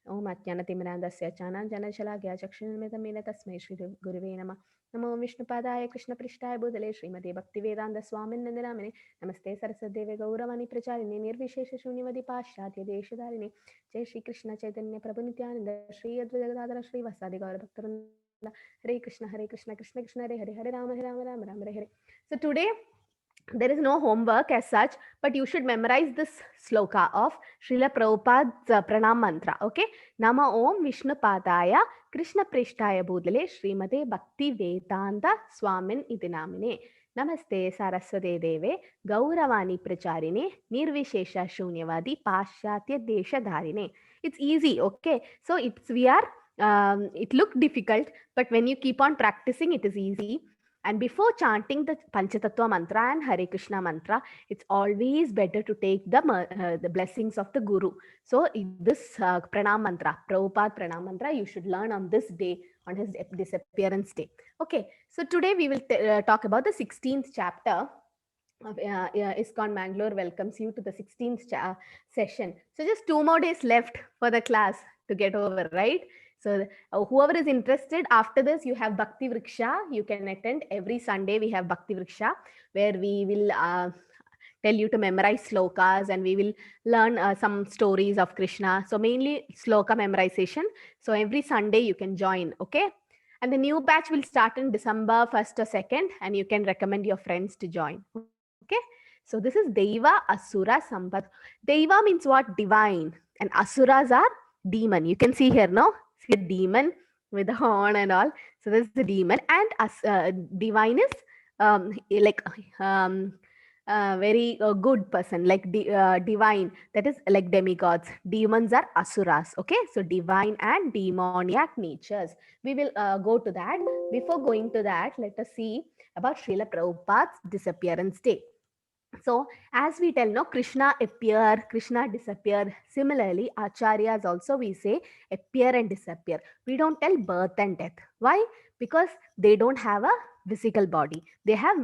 ओम अज्ञानतिमिरान्धस्य ज्ञानाञ्जनशलाकया चक्षुरुन्मिलितं तस्मै श्रीगुरुवे नमः। नमो विष्णुपादाय कृष्णपृष्ठाय भूतले श्रीमते भक्तिवेदान्तस्वामिन् नामिने। नमस्ते सरस्वतीदेवे गौरवाणी प्रचारिणे निर्विशेषशून्यवादी पाश्चात्यदेशधारिणे। जय श्री कृष्ण चैतन्य प्रभु नित्यानंद श्री अद्वैत गदाधर श्रीवासादि गौरभक्तवृंद। हरे कृष्ण कृष्ण कृष्ण हरे हरे, हरे Ram Ram Ram Hare Hare. So today there is no homework as such, but you should memorize this sloka of Srila Prabhupada's pranam mantra. Okay, Nama Om Vishnu Padaya Krishna Prishtaya Bhudale Srimate Bhakti Vedanta Swamin Idinamine. Namaste Saraswate Deve Gauravani Pracharine Nirvishesha Shunyavadi Pashatya Desha Dharine. It's easy. Okay, so it looked difficult, but when you keep on practicing, it is easy. And before chanting the Panchatattva mantra and Hare Krishna mantra, it's always better to take the blessings of the Guru. So this pranam mantra, Prabhupada pranam mantra, you should learn on this day, on his disappearance day. Okay, so today we will talk about the 16th chapter of ISKCON Mangalore welcomes you to the 16th session. So just 2 more days left for the class to get over, right? So whoever is interested, after this you have Bhakti Vriksha. You can attend every Sunday. We have Bhakti Vriksha where we will tell you to memorize slokas and we will learn some stories of Krishna. So mainly sloka memorization. So every Sunday you can join, okay? And the new batch will start in December 1st or 2nd, and you can recommend your friends to join. Okay, so this is Deva Asura Sampad. Deva means what? Divine, and Asuras are demon. You can see here, no? See a demon with a horn and all. So this is the demon, and divine is like very good person, like divine, that is like demigods. Demons are asuras. Okay, so divine and demoniac natures. We will go to that. Before going to that, let us see about Srila Prabhupada's disappearance day. So as we tell, no, Krishna appear, Krishna disappear. Similarly, acharyas also we say appear and disappear. We don't tell birth and death. Why? Because they don't have a physical body. They have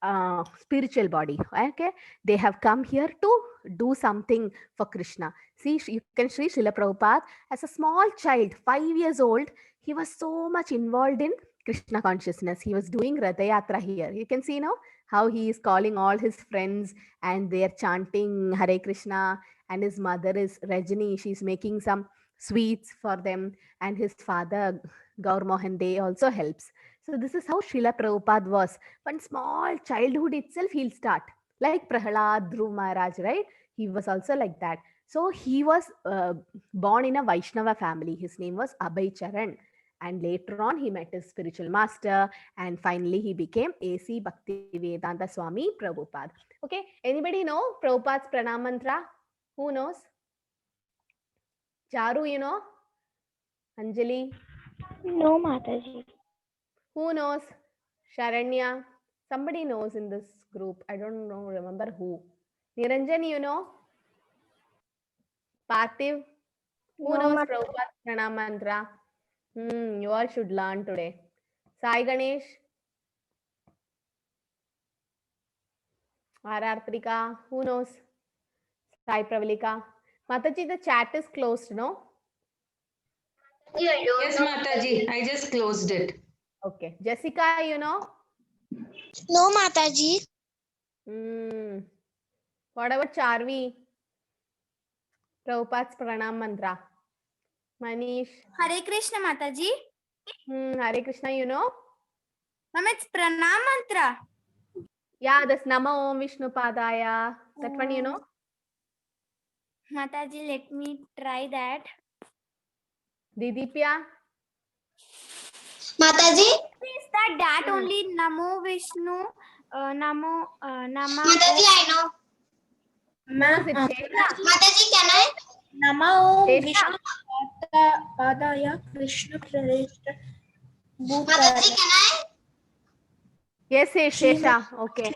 a spiritual body. Okay, they have come here to do something for Krishna. See, you can see Srila Prabhupada as a small child, 5 years old. He was so much involved in Krishna consciousness. He was doing Ratha Yatra here. You can see now how he is calling all his friends and they are chanting Hare Krishna, and his mother is Rajini. She's making some sweets for them, and his father Gaur Mohan Dey also helps. So this is how Srila Prabhupada was. One small childhood itself he'll start. Like Prahlad, Dhruv Maharaj, right? He was also like that. So he was born in a Vaishnava family. His name was Abhay Charan. And later on, he met his spiritual master, and finally he became A.C. Bhaktivedanta Swami Prabhupada. Okay, anybody know Prabhupada's pranam mantra? Who knows? Charu, you know? Anjali? No, Mataji. Who knows? Sharanya? Somebody knows in this group. I don't know, remember who. Niranjan, you know? Parthiv? Who No, knows Mataji. Prabhupada's pranam mantra? You all should learn today. Sai Ganesh? Arartrika? Who knows? Sai Pravalika? Mataji, the chat is closed, no? Yes, Mataji. I just closed it. Okay. Jessica, you know? No, Mataji. What about Charvi? Prabhupada's pranam mantra. Manish? Hare Krishna, Mataji. Hare Krishna, you know? Ma'am, it's pranam mantra. Yeah, that's Nama Om Vishnu Padaya. That one, you know? Mataji, let me try that. Didipya? Mataji? Is that only Namo Vishnu? Nama. Mataji, I know. Is it Shesha? Mataji, can I? Nama Om Shesha? Vishnu Padaya Krishna Prareshta Mataji, can I? Yes, Shesha. Okay.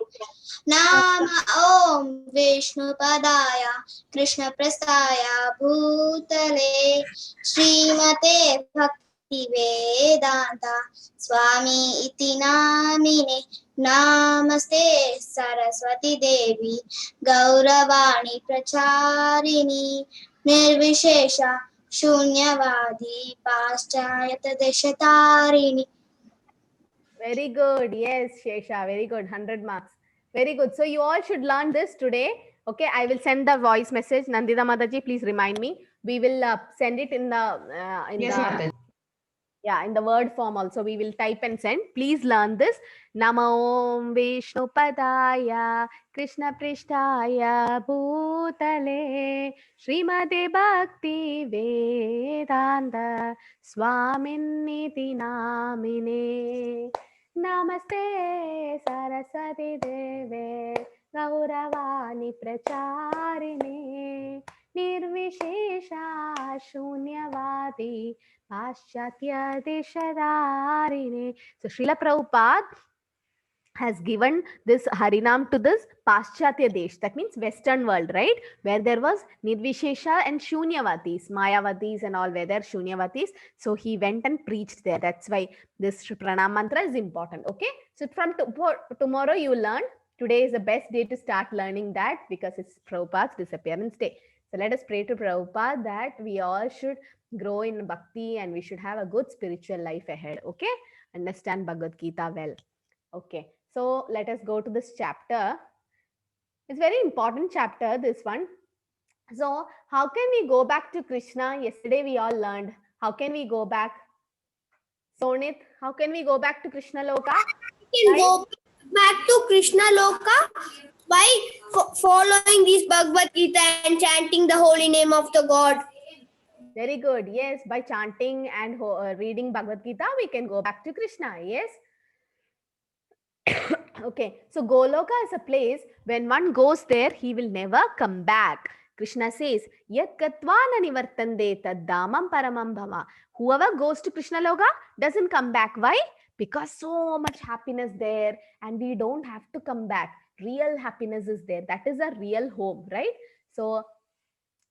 Nama Om Vishnu Padaya Krishna Prastaya Bhutale Srimate Bhakti Vedanta Swami Iti Namine Namaste Saraswati Devi Gauravani Pracharini निर्विशेष शून्यवादी पाश्चात्य देशतारिणी. Very good. Yes, Shesha. Very good. 100 marks. Very good. So you all should learn this today. Okay, I will send the voice message. Nandita Mataji, please remind me. We will send it in the Yes, Mataji. in the word form also. We will type and send. Please learn this. Namo Vishnu Padaya Krishna Prishtaya Bhutale Srimade Bhakti Vedanta Swaminiti Namine. Namaste Saraswati Deve Gauravani Pracharine Nirvishesha Shunyavadi Paschatya Deshadarine. So Srila Prabhupada has given this Harinam to this Paschatya Desh. That means Western world, right? Where there was Nirvishesha and Shunyavatis, Mayavatis and all were there, Shunyavatis. So he went and preached there. That's why this Pranam mantra is important. Okay. So from tomorrow you learn. Today is the best day to start learning that because it's Prabhupada's disappearance day. So let us pray to Prabhupada that we all should grow in bhakti and we should have a good spiritual life ahead. Okay. Understand Bhagavad Gita well. Okay. So let us go to this chapter. It's very important chapter, this one. So how can we go back to Krishna? Yesterday we all learned. How can we go back? Sonit, how can we go back to Krishna Loka? We can go back to Krishna Loka by following this Bhagavad Gita and chanting the holy name of the God. Very good. Yes, by chanting and reading Bhagavad Gita, we can go back to Krishna. Yes. Okay, so Goloka is a place when one goes there, he will never come back. Krishna says, Yat Katvana Nivartande Taddamam Paramam Bhava. Whoever goes to Krishna Loka doesn't come back. Why? Because so much happiness there and we don't have to come back. Real happiness is there. That is a real home, right? So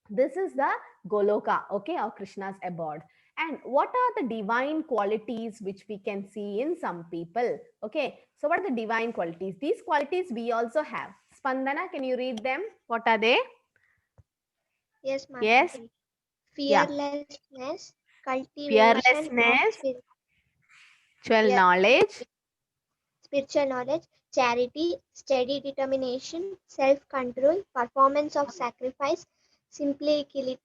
this is the Goloka, okay, or Krishna's abode. And what are the divine qualities which we can see in some people? Okay, so what are the divine qualities? These qualities we also have. Spandana, can you read them? What are they? Yes, Mataji. Yes. Fearlessness, cultivation Fearlessness, spiritual knowledge, charity, steady determination, self-control, performance of sacrifice, simplicity,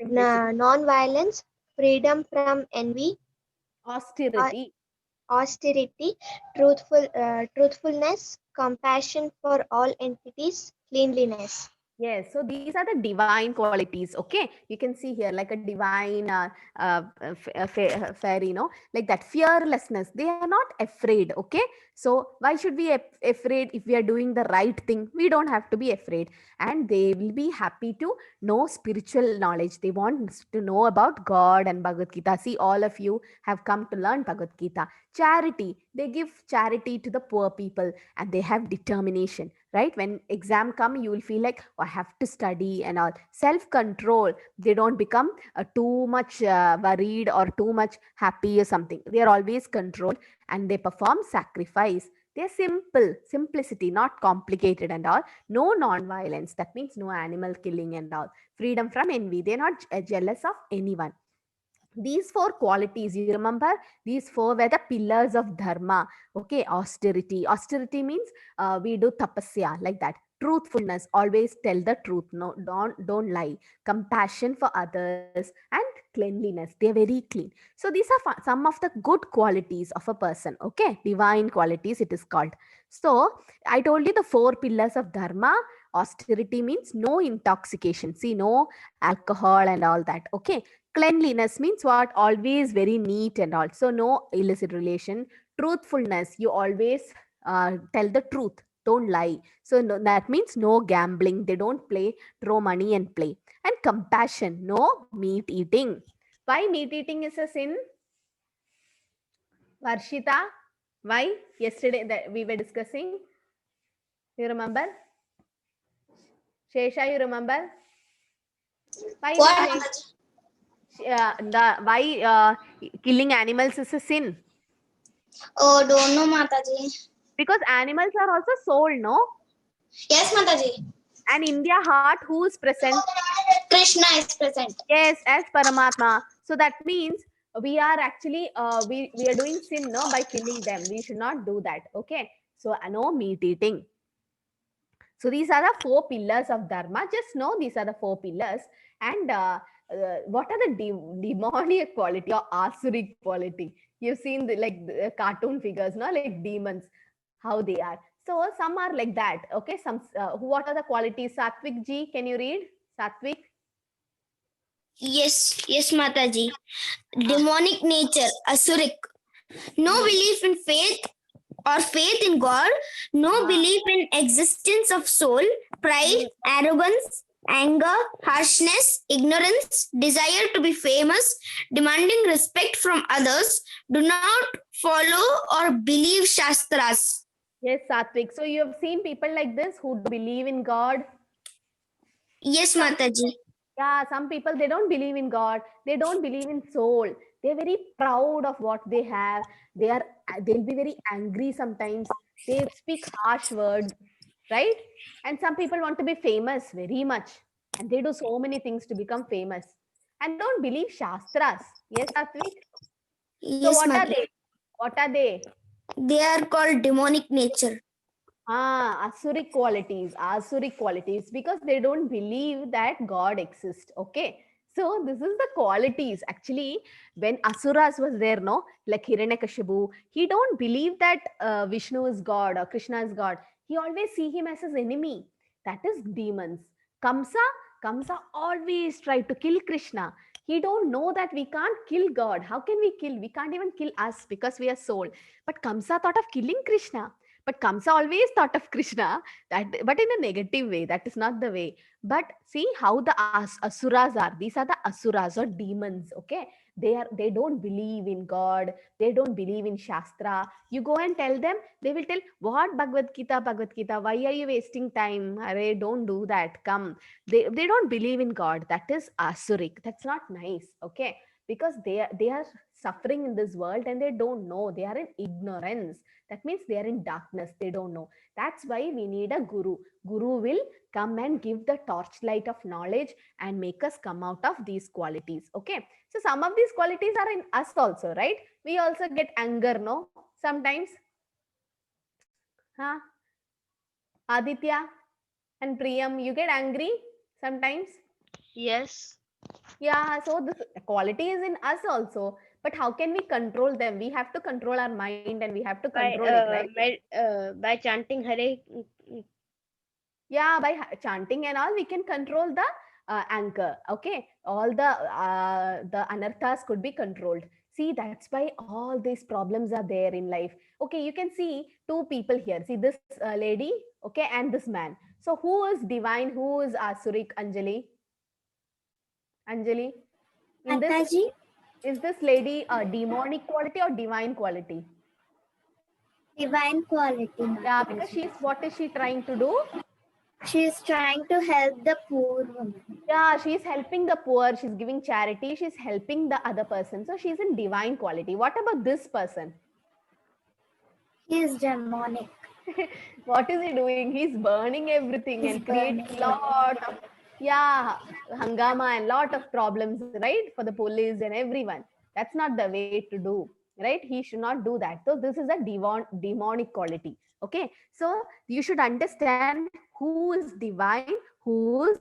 non-violence, freedom from envy, austerity, truthfulness, compassion for all entities, cleanliness. Yes, so these are the divine qualities. Okay, you can see here like a divine fairy, like that fearlessness. They are not afraid. Okay, so why should we be afraid if we are doing the right thing? We don't have to be afraid, and they will be happy to know spiritual knowledge. They want to know about God and Bhagavad Gita. See, all of you have come to learn Bhagavad Gita. Charity, they give charity to the poor people, and they have determination. Right, when exam come, you will feel like, oh, I have to study and all. Self-control, they don't become too much worried or too much happy or something. They are always controlled and they perform sacrifice. They're simple, simplicity, not complicated and all. No non-violence, that means no animal killing and all. Freedom from envy, they're not jealous of anyone. These four qualities, you remember, these four were the pillars of dharma. Okay, austerity means we do tapasya, like that. Truthfulness, always tell the truth, no, don't lie. Compassion for others and cleanliness, they are very clean. So these are some of the good qualities of a person. Okay, divine qualities it is called. So I told you the four pillars of dharma. Austerity means no intoxication, see, no alcohol and all that. Okay, cleanliness means what? Always very neat and all. So no illicit relation. Truthfulness, you always tell the truth, don't lie. So no, that means no gambling. They don't throw money and play. And compassion, no meat eating. Why meat eating is a sin? Varshita, why? Yesterday that we were discussing. You remember? Shesha, you remember? Why? Why killing animals is a sin? Oh, don't know, Mataji. Because animals are also soul, no? Yes, Mataji. And in their heart, who is present? Krishna is present. Yes, as Paramatma. So that means we are actually we are doing sin, no, by killing them. We should not do that. Okay. So no meat eating. So these are the 4 pillars of dharma. Just know these are the 4 pillars. And what are the demonic quality or asuric quality? You've seen the cartoon figures, no, like demons, how they are. So some are like that. Okay. Some what are the qualities? Satvik ji, can you read? Satvik. Yes, Mataji. Demonic nature, asuric. No belief in faith or faith in God. No belief in existence of soul. Pride, arrogance, anger, harshness, ignorance, desire to be famous, demanding respect from others. Do not follow or believe Shastras. Yes, Satvik. So you have seen people like this who believe in God. Yes, Mataji. Yeah, some people, they don't believe in God. They don't believe in soul. They're very proud of what they have. They'll be very angry sometimes. They speak harsh words, right? And some people want to be famous very much. And they do so many things to become famous. And don't believe Shastras. Yes, Satvik? So Yes, what are Mataji. they? What are they? They are called demonic nature. Asuric qualities, because they don't believe that God exists. Okay. So this is the qualities. Actually, when Asuras was there, no, like Hiranyakashipu, he don't believe that Vishnu is God or Krishna is God. He always see him as his enemy. That is demons. Kamsa always tried to kill Krishna. He don't know that we can't kill God. How can we kill? We can't even kill us because we are soul. But Kamsa thought of killing Krishna. But Kamsa always thought of Krishna, but in a negative way. That is not the way. But see how the asuras are. These are the asuras or demons. Okay, they don't believe in God. They don't believe in Shastra. You go and tell them, they will tell, what Bhagavad Gita? Why are you wasting time? Arey, don't do that. Come. They don't believe in God. That is asuric. That's not nice. Okay, because they are suffering in this world and they don't know. They are in ignorance. That means they are in darkness. They don't know. That's why we need a guru. Guru will come and give the torchlight of knowledge and make us come out of these qualities. Okay. So some of these qualities are in us also, right? We also get anger, no? Sometimes. Huh? Aditya and Priyam, you get angry sometimes? Yes. Yeah. So this quality is in us also. But how can we control them? We have to control our mind and we have to control it, right? By chanting Hare. Yeah, by chanting and all, we can control the anger. Okay, all the anarthas could be controlled. See, that's why all these problems are there in life. Okay, you can see 2 people here. See this lady, okay, and this man. So who is divine? Who is Asurik? Anjali? Anjali? In this, Mataji. is this lady a demonic quality or divine quality? Divine quality. Yeah, because what is she trying to do? She is trying to help the poor woman. Yeah, she's helping the poor. She's giving charity. She's helping the other person. So she's in divine quality. What about this person? He is demonic. What is he doing? He's burning everything and creating a lot of, hangama and lot of problems, right? For the police and everyone. That's not the way to do, right? He should not do that. So this is a demonic quality. Okay. So you should understand who is divine, who is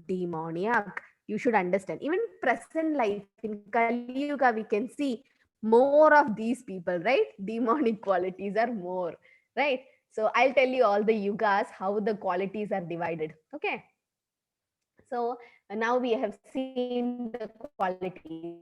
demoniac. You should understand. Even present life in Kali Yuga, we can see more of these people, right? Demonic qualities are more, right? So I'll tell you all the yugas, how the qualities are divided. Okay. So now we have seen the qualities.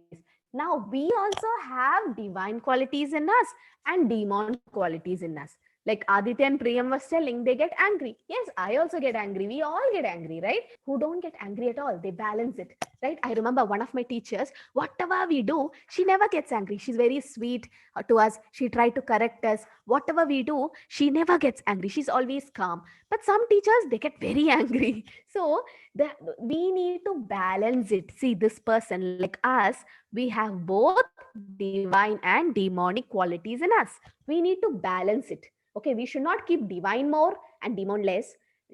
Now we also have divine qualities in us and demon qualities in us. Like Aditya and Priyam was telling, they get angry. Yes, I also get angry. We all get angry, right? Who don't get angry at all? They balance it, right? I remember one of my teachers, whatever we do, she never gets angry. She's very sweet to us. She tried to correct us. Whatever we do, she never gets angry. She's always calm. But some teachers, they get very angry. So we need to balance it. See, this person like us, we have both divine and demonic qualities in us. We need to balance it. Okay, we should not keep divine more and demon less.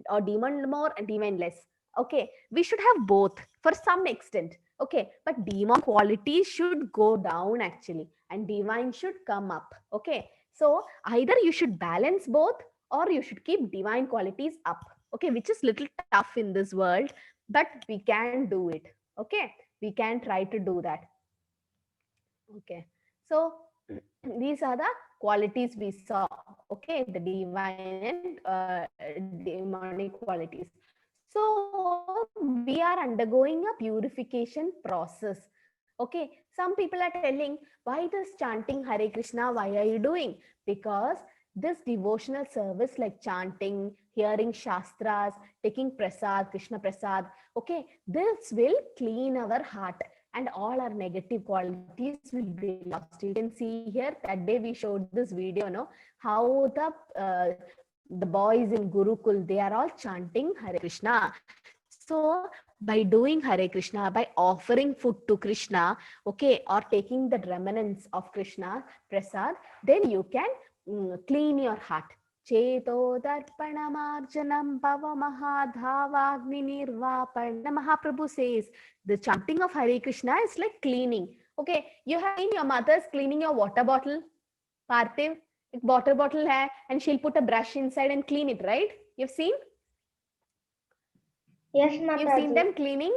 or demon more and divine less. Okay, we should have both for some extent. Okay, but demon qualities should go down actually, and divine should come up. Okay, so either you should balance both, or you should keep divine qualities up. Okay, which is little tough in this world, but we can do it. Okay, we can try to do that. Okay, so these are the qualities we saw. Okay, the divine and demonic qualities. So we are undergoing a purification process. Okay, some people are telling, why this chanting Hare Krishna? Why are you doing? Because this devotional service like chanting, hearing shastras, taking prasad, Krishna prasad, okay, this will clean our heart and all our negative qualities will be lost. You can see here, that day we showed this video, no, how the boys in Gurukul, they are all chanting Hare Krishna. So by doing Hare Krishna, by offering food to Krishna, okay, or taking the remnants of Krishna prasad, then you can clean your heart. Cheto darpanamarjanam pavamahadhavagni nirvapanam. Mahaprabhu says the chanting of Hare Krishna is like cleaning. Okay, you have seen your mother's cleaning your water bottle, Parthiv. Water bottle hai, and she'll put a brush inside and clean it, right? You've seen? Yes, You've seen Mataji. them cleaning?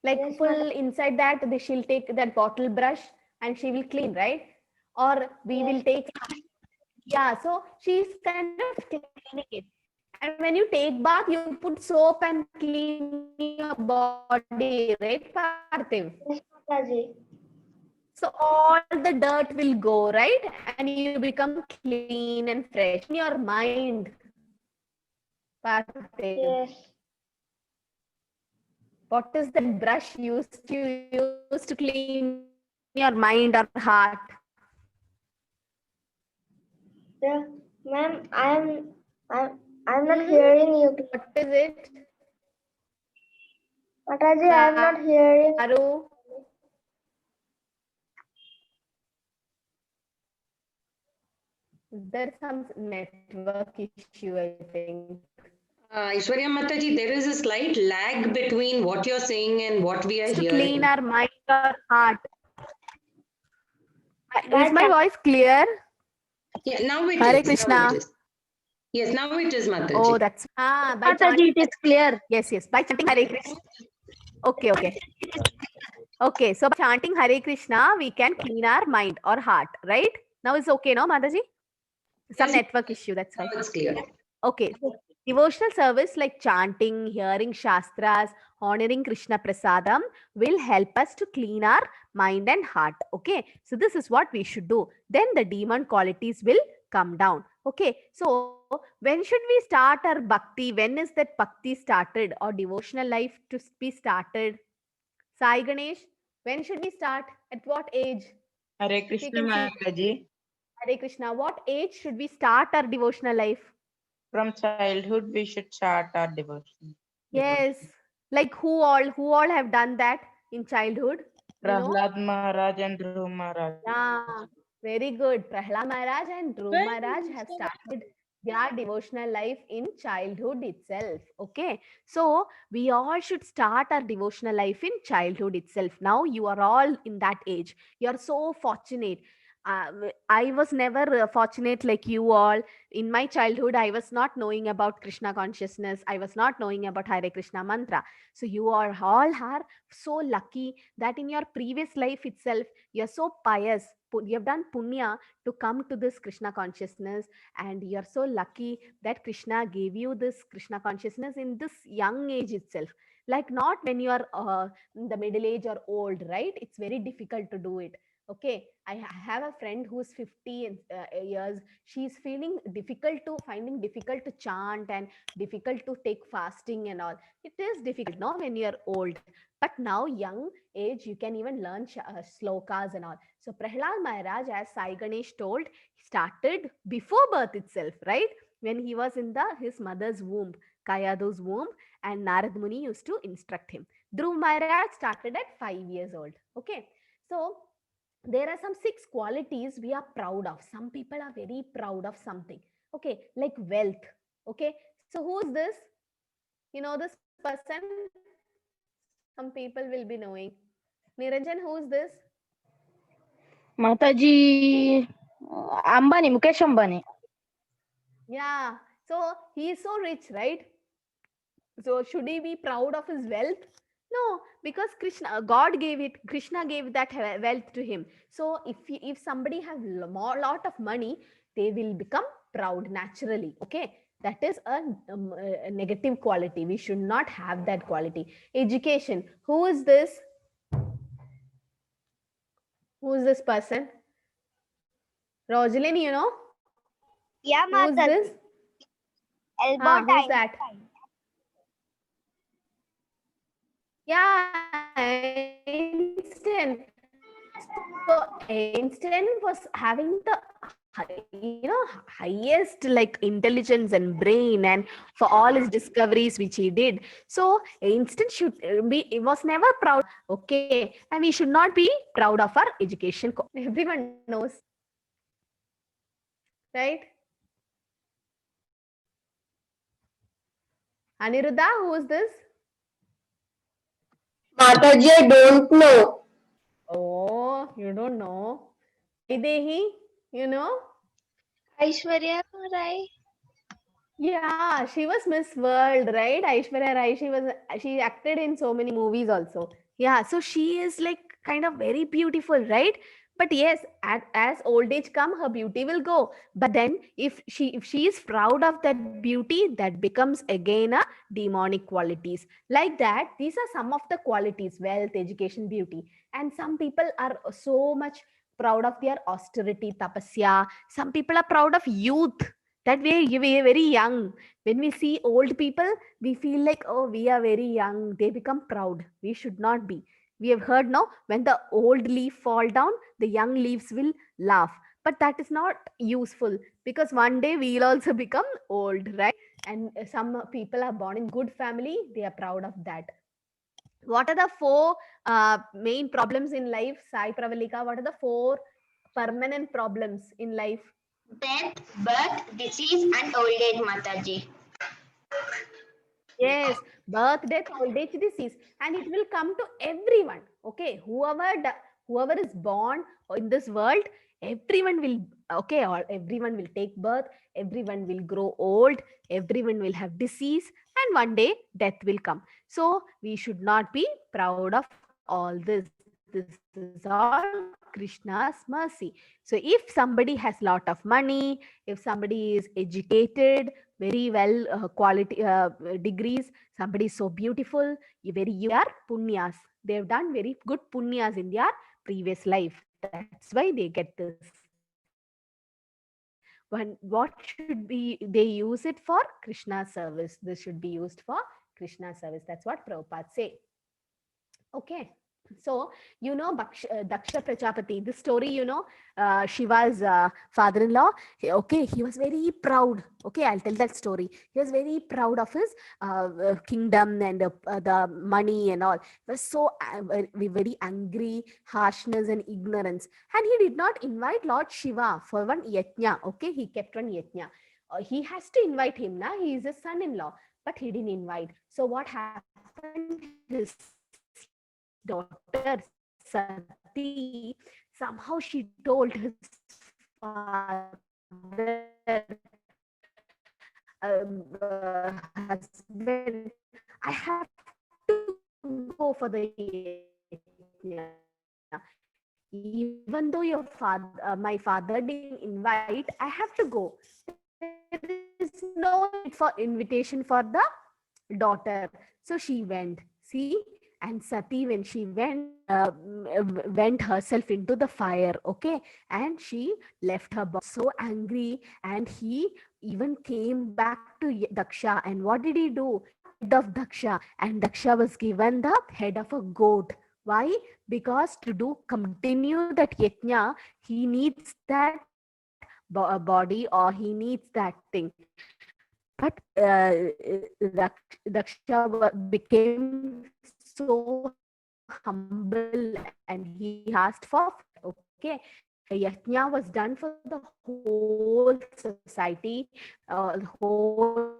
Like Yes, full inside that, she'll take that bottle brush and she will clean, right? Or we will take, yeah, so she's kind of cleaning it. And when you take bath, you put soap and clean your body, right, Parthiv? Yes, Mataji. So all the dirt will go, right? And you become clean and fresh in your mind, Parthiv. Yes. What is the brush you use to clean your mind or heart? Ma'am, I'm not hearing you. What is it? Mataji, I'm not hearing. Aru? There's some network issue, I think. Aishwarya Mataji, there is a slight lag between what you're saying and what we are To hearing. clean our mind or heart. Is my voice clear? Yeah, now it Hare is. Krishna. Now it is. Yes, now it is, Mataji. Oh, that's by Mataji, it is clear. yes, by chanting Hare Krishna. Okay. Okay, so by chanting Hare Krishna, we can clean our mind or heart, right? Now it's okay, no, Mataji? Some Yes. network issue, that's Now why. it's clear. Okay, so devotional service like chanting, hearing shastras, honoring Krishna prasadam will help us to clean our mind and heart. Okay, so this is what we should do. Then the demon qualities will come down. Okay, so when should we start our bhakti? When is that bhakti started or devotional life to be started? Sai Ganesh, when should we start? At what age? Hare If you Krishna can see. Mataji. Hare Krishna, what age should we start our devotional life? From childhood, we should start our devotion. Yes, like who all have done that in childhood? You know? Prahlad Maharaj and Dhruv Maharaj. Yeah, very good. Prahlad Maharaj and Dhruv Maharaj have started their devotional life in childhood itself. Okay, so we all should start our devotional life in childhood itself. Now you are all in that age. You are so fortunate. I was never fortunate like you all. In my childhood, I was not knowing about Krishna consciousness. I was not knowing about Hare Krishna mantra. So you are all are so lucky that in your previous life itself, you're so pious. You have done punya to come to this Krishna consciousness, and you're so lucky that Krishna gave you this Krishna consciousness in this young age itself. Like not when you are in the middle age or old, right? It's very difficult to do it. Okay, I have a friend who's 50 years. She's finding difficult to chant and difficult to take fasting and all. It is difficult, no, when you're old. But now, young age, you can even learn slokas and all. So Prahlad Maharaj, as Sai Ganesh told, started before birth itself, right? When he was in his mother's womb, Kayadu's womb, and Narad Muni used to instruct him. Dhruv Maharaj started at 5 years old. Okay, so there are some 6 qualities we are proud of. Some people are very proud of something. Okay, like wealth. Okay, so who's this? You know this person? Some people will be knowing. Niranjan, who is this? Mataji, Ambani, Mukesh Ambani. Yeah. So he is so rich, right? So should he be proud of his wealth? No, because God gave it. Krishna gave that wealth to him. So if somebody has lot of money, they will become proud naturally. Okay, that is a negative quality. We should not have that quality. Education. Who is this? Who is this person? Rojalyn, you know? Yeah, Who is this? Albert Who's that? Yeah, Einstein. So Einstein was having the highest like intelligence and brain, and for all his discoveries which he did. So Einstein should be was never proud. Okay, and we should not be proud of our education. Everyone knows, right? Aniruddha, who is this? Mataji, I don't know. Oh, you don't know. Idehi, you know? Aishwarya Rai. Yeah, she was Miss World, right? Aishwarya Rai. She acted in so many movies also. Yeah, so she is like kind of very beautiful, right? But yes, as old age come, her beauty will go. But then if she is proud of that beauty, that becomes again a demonic qualities. Like that, these are some of the qualities: wealth, education, beauty. And some people are so much proud of their austerity, tapasya. Some people are proud of youth, that we are very young. When we see old people, we feel like, oh, we are very young. They become proud. We should not be. We have heard now, when the old leaf fall down, the young leaves will laugh. But that is not useful, because one day we'll also become old, right? And some people are born in good family. They are proud of that. What are the four main problems in life, Sai Pravalika? What are the four permanent problems in life? Death, birth, disease, and old age, Mataji. Yes, birth, death, old age, disease, and it will come to everyone. Okay, whoever is born in this world, everyone will, okay, or everyone will take birth, everyone will grow old, everyone will have disease, and one day death will come. So we should not be proud of all this. This is all Krishna's mercy. So if somebody has lot of money, if somebody is educated, very well quality degrees, somebody is so beautiful, you are punyas. They've done very good punyas in their previous life. That's why they get this. What should be they use it for? Krishna service. This should be used for Krishna service. That's what Prabhupada say. Okay. So, Daksha Prajapati, this story, Shiva's father-in-law, okay, he was very proud. Okay, I'll tell that story. He was very proud of his kingdom and the money and all. He was so very angry, harshness and ignorance. And he did not invite Lord Shiva for one yajna. Okay, he kept one yajna. He has to invite him, na? He is his son-in-law, but he didn't invite. So what happened? His daughter Sati, somehow she told his father, husband, I have to go for the yajna. Even though your father, my father didn't invite, I have to go. There is no need for invitation for the daughter. So she went. See, and Sati, when she went herself into the fire, okay, and she left her body so angry, and he even came back to Daksha. And what did he do? Head of Daksha, and Daksha was given the head of a goat. Why? Because to continue that yajna, he needs that body, or he needs that thing. But Daksha became so humble, and he asked for, okay, yajna was done for the whole society, the whole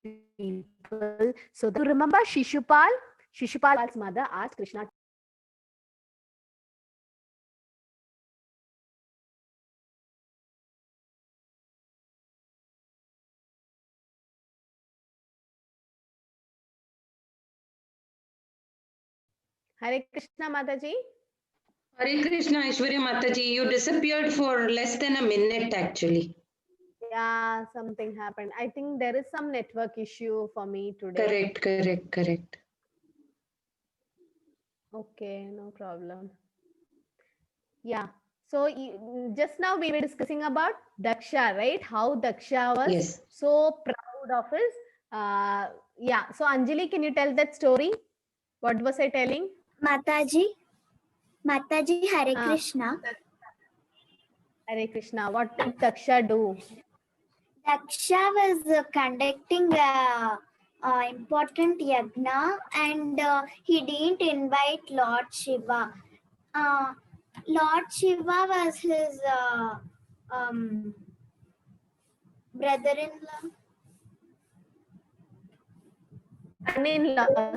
people. So you remember Shishupal's mother asked Krishna. Hare Krishna Mataji. Hare Krishna, Aishwarya Mataji, you disappeared for less than a minute actually. Yeah, something happened. I think there is some network issue for me today. Correct. Okay, no problem. Yeah. So just now we were discussing about Daksha, right? How Daksha was Yes. so proud of his. Yeah. So Anjali, can you tell that story? What was I telling? Mataji, Hare Ah. Krishna. Hare Krishna. What did Daksha do? Daksha was conducting a important yagna, and he didn't invite Lord Shiva. Lord Shiva was his brother-in-law.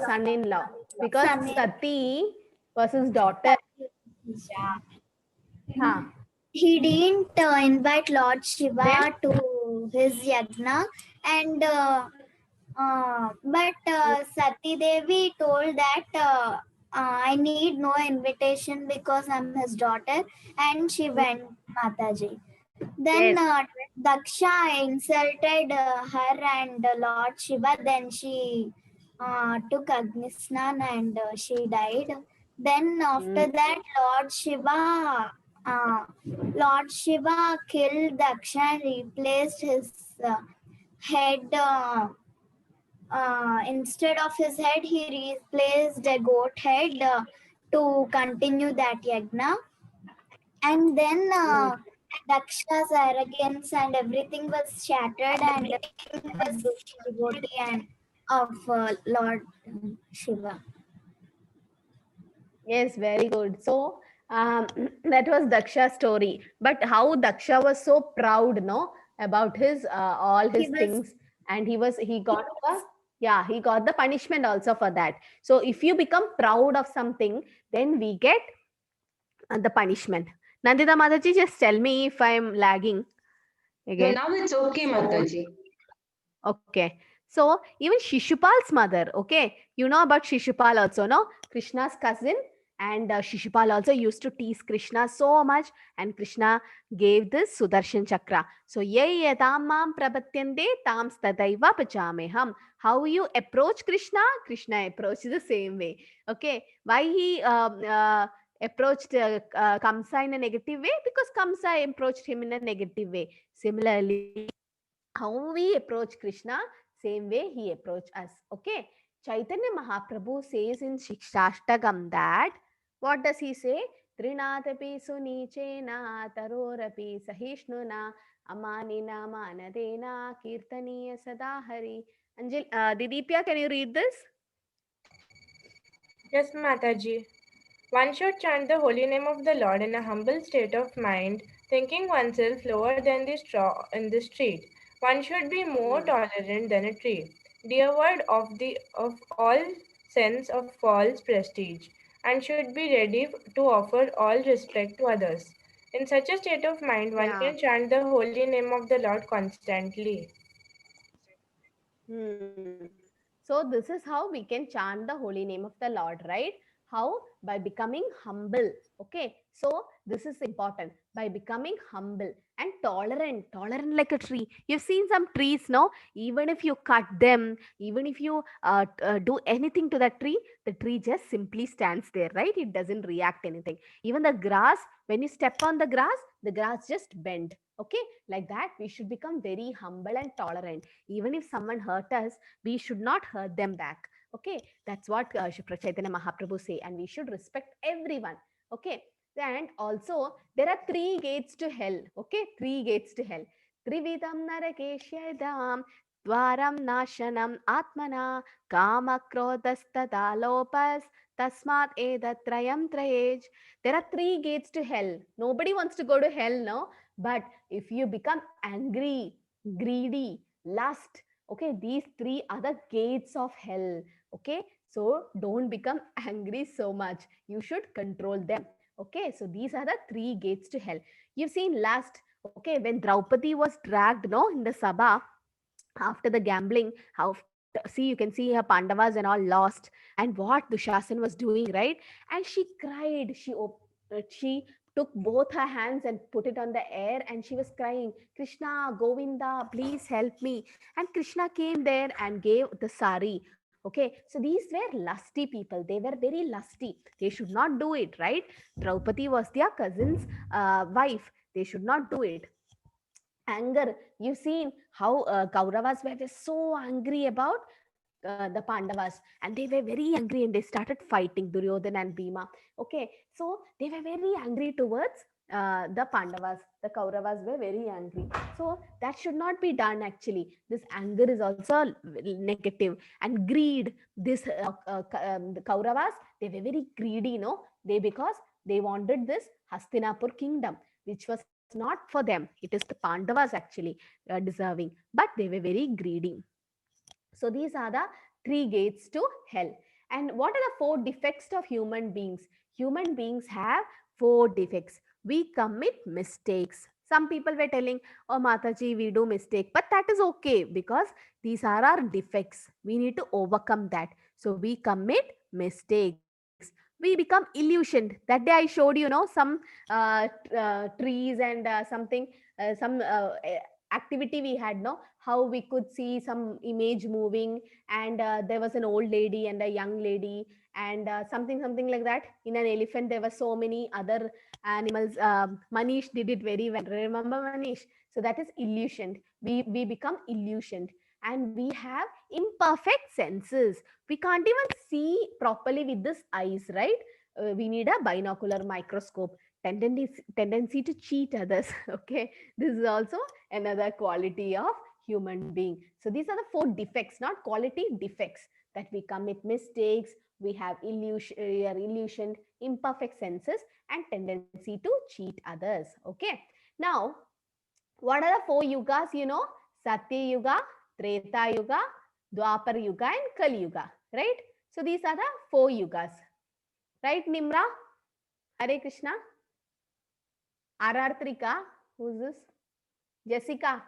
Son-in-law. Because Son-in- Sati was his daughter. Huh. He didn't invite Lord Shiva to his yagna, and but Sati Devi told that I need no invitation because I'm his daughter, and she went, Mataji. Then Yes. Daksha insulted her and Lord Shiva. Then she took Agnisnan and she died. Then after that, Lord Shiva killed Daksha and replaced his head. Instead of his head, he replaced a goat head to continue that yagna. And then Daksha's arrogance and everything was shattered, and he was devotee and of Lord Shiva. Yes, very good. So that was Daksha's story. But how Daksha was so proud, no, about his all his He was- things, and he got the punishment also for that. So if you become proud of something, then we get the punishment. Nandita Mataji, just tell me if I'm lagging No, again. now it's okay, Mataji. Okay. So even Shishupal's mother, okay, you know about Shishupal also, no? Krishna's cousin, and Shishupal also used to tease Krishna so much, and Krishna gave this Sudarshan Chakra. So ye yadam mam prapatyande tam tadaiva pachameham. How you approach Krishna, Krishna approaches the same way. Okay. Why he approached Kamsa in a negative way? Because Kamsa approached him in a negative way. Similarly, how we approach Krishna, same way he approach us. Okay. Chaitanya Mahaprabhu says in Shikshastakam that, what does he say? Trinatapi sunichena tarorapi sahishnuna amanina manadena kirtaniya sadahari. Didipya, can you read this? Yes, Mataji. One should chant the holy name of the Lord in a humble state of mind, thinking oneself lower than the straw in the street. One should be more tolerant than a tree, devoid of all sense of false prestige, and should be ready to offer all respect to others. In such a state of mind, one Yeah. can chant the holy name of the Lord constantly. So this is how we can chant the holy name of the Lord, right? How? By becoming humble. Okay. So this is important. By becoming humble and tolerant like a tree. You've seen some trees, no? Even if you cut them, even if you do anything to that tree, the tree just simply stands there, right? It doesn't react anything. Even the grass, when you step on the grass just bend. Okay. Like that, we should become very humble and tolerant. Even if someone hurt us, we should not hurt them back. Okay, that's what Chaitanya Mahaprabhu say, and we should respect everyone. Okay, and also there are three gates to hell. Okay, three gates to hell. Trividam narakeshyadam dwaram nashanam atmana kama krodastadalopas tasmat edatrayam trayej. There are three gates to hell. Nobody wants to go to hell, no? But if you become angry, greedy, lust, Okay, these three are the gates of hell. Okay, so don't become angry so much. You should control them. Okay, so these are the three gates to hell. You've seen last, okay, when Draupadi was dragged, no, in the Sabha after the gambling, how see, you can see her Pandavas and all lost, and what Dushasan was doing, right? And she cried. She took both her hands and put it on the air, and she was crying, Krishna, Govinda, please help me. And Krishna came there and gave the sari. Okay, so these were lusty people. They were very lusty. They should not do it, right? Draupadi was their cousin's wife. They should not do it. Anger, you've seen how Kauravas were so angry about the Pandavas, and they were very angry and they started fighting Duryodhana and Bhima. Okay, so they were very angry towards the Pandavas. The Kauravas were very angry. So that should not be done actually. This anger is also negative. And greed, this the Kauravas, they were very greedy, no? Because they wanted this Hastinapur kingdom, which was not for them. It is the Pandavas actually deserving, but they were very greedy. So these are the three gates to hell. And what are the four defects of human beings? Human beings have four defects. We commit mistakes. Some people were telling, oh Mataji, we do mistake, but that is okay because these are our defects. We need to overcome that. So we commit mistakes. We become illusioned. That day I showed you, some trees and some activity we had, no, how we could see some image moving, and there was an old lady and a young lady, and something like that. In an elephant there were so many other animals. Manish did it very well, remember Manish? So that is illusioned. We become illusioned, and we have imperfect senses. We can't even see properly with this eyes, right? We need a binocular microscope. Tendency to cheat others. Okay, this is also another quality of human being. So these are the four defects, not quality, defects, that we commit mistakes, we have illusion, imperfect senses, and tendency to cheat others. Okay, now what are the four yugas? Satya Yuga, Treta Yuga, Dwapar Yuga, and Kali Yuga, right? So these are the four yugas, right? Nimra, Hare Krishna, Trika, who's this? Jessica.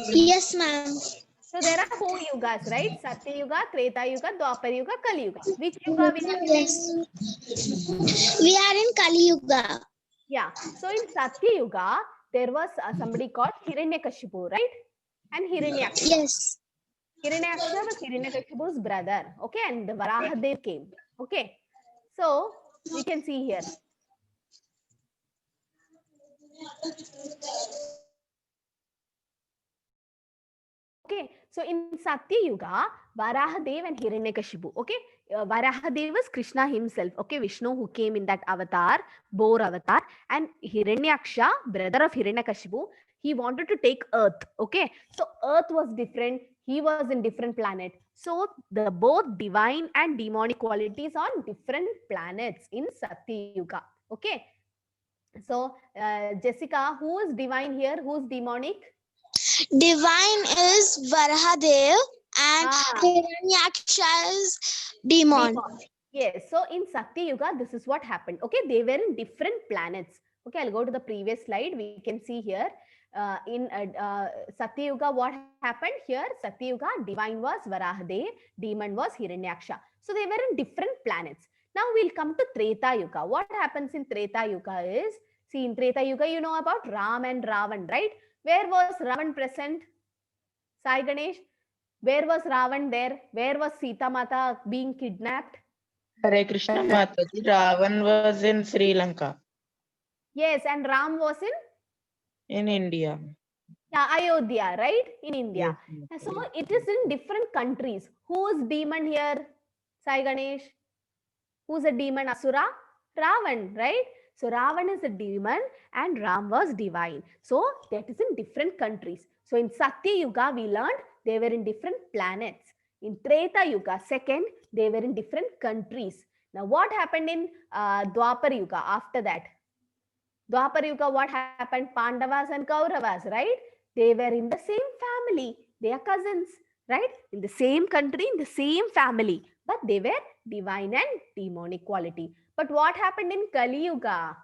Yes, ma'am. So there are four yugas, right? Satya Yuga, Treta Yuga, Dwapar Yuga, Kali Yuga. Which yuga we are in? Yes. We are in Kali Yuga. Yeah. So in Satya Yuga, there was somebody called Hiranyakashipu, right? And Hiranyaksha. Yes. Hiranyaksha was Hiranyakashipu's brother. Okay. And the Varahadev came. Okay. So we can see here. Okay, so in Satya Yuga, Varahadev and Hiranyakashipu. Okay, Varahadev was Krishna himself. Okay, Vishnu who came in that avatar, boar avatar, and Hiranyaksha, brother of Hiranyakashipu, he wanted to take Earth. Okay, so Earth was different. He was in different planet. So the both divine and demonic qualities on different planets in Satya Yuga. Okay, so Jessica, who is divine here? Who is demonic? Divine is Varahadev and Hiranyaksha is demon. Yes, so in Satya Yuga, this is what happened. Okay, they were in different planets. Okay, I'll go to the previous slide. We can see here in Satya Yuga, what happened here? Satya Yuga, divine was Varahadev, demon was Hiranyaksha. So they were in different planets. Now we'll come to Treta Yuga. What happens in Treta Yuga is, see, in Treta Yuga, you know about Ram and Ravan, right? Where was Ravan present? Sai Ganesh, where was Ravan there? Where was Sita Mata being kidnapped? Hare Krishna Mataji, Ravan was in Sri Lanka. Yes, and Ram was in India. Yeah, Ayodhya, right? In India. Yes. So it is in different countries. Who is demon here? Sai Ganesh. Who's a demon? Asura? Ravan, right? So Ravan is a demon and Ram was divine. So that is in different countries. So in Satya Yuga, we learned they were in different planets. In Treta Yuga, second, they were in different countries. Now what happened in Dwapar Yuga after that? Dwapar Yuga, what happened? Pandavas and Kauravas, right? They were in the same family. They are cousins. right? In the same country, in the same family, but they were divine and demonic quality. But what happened in Kali Yuga?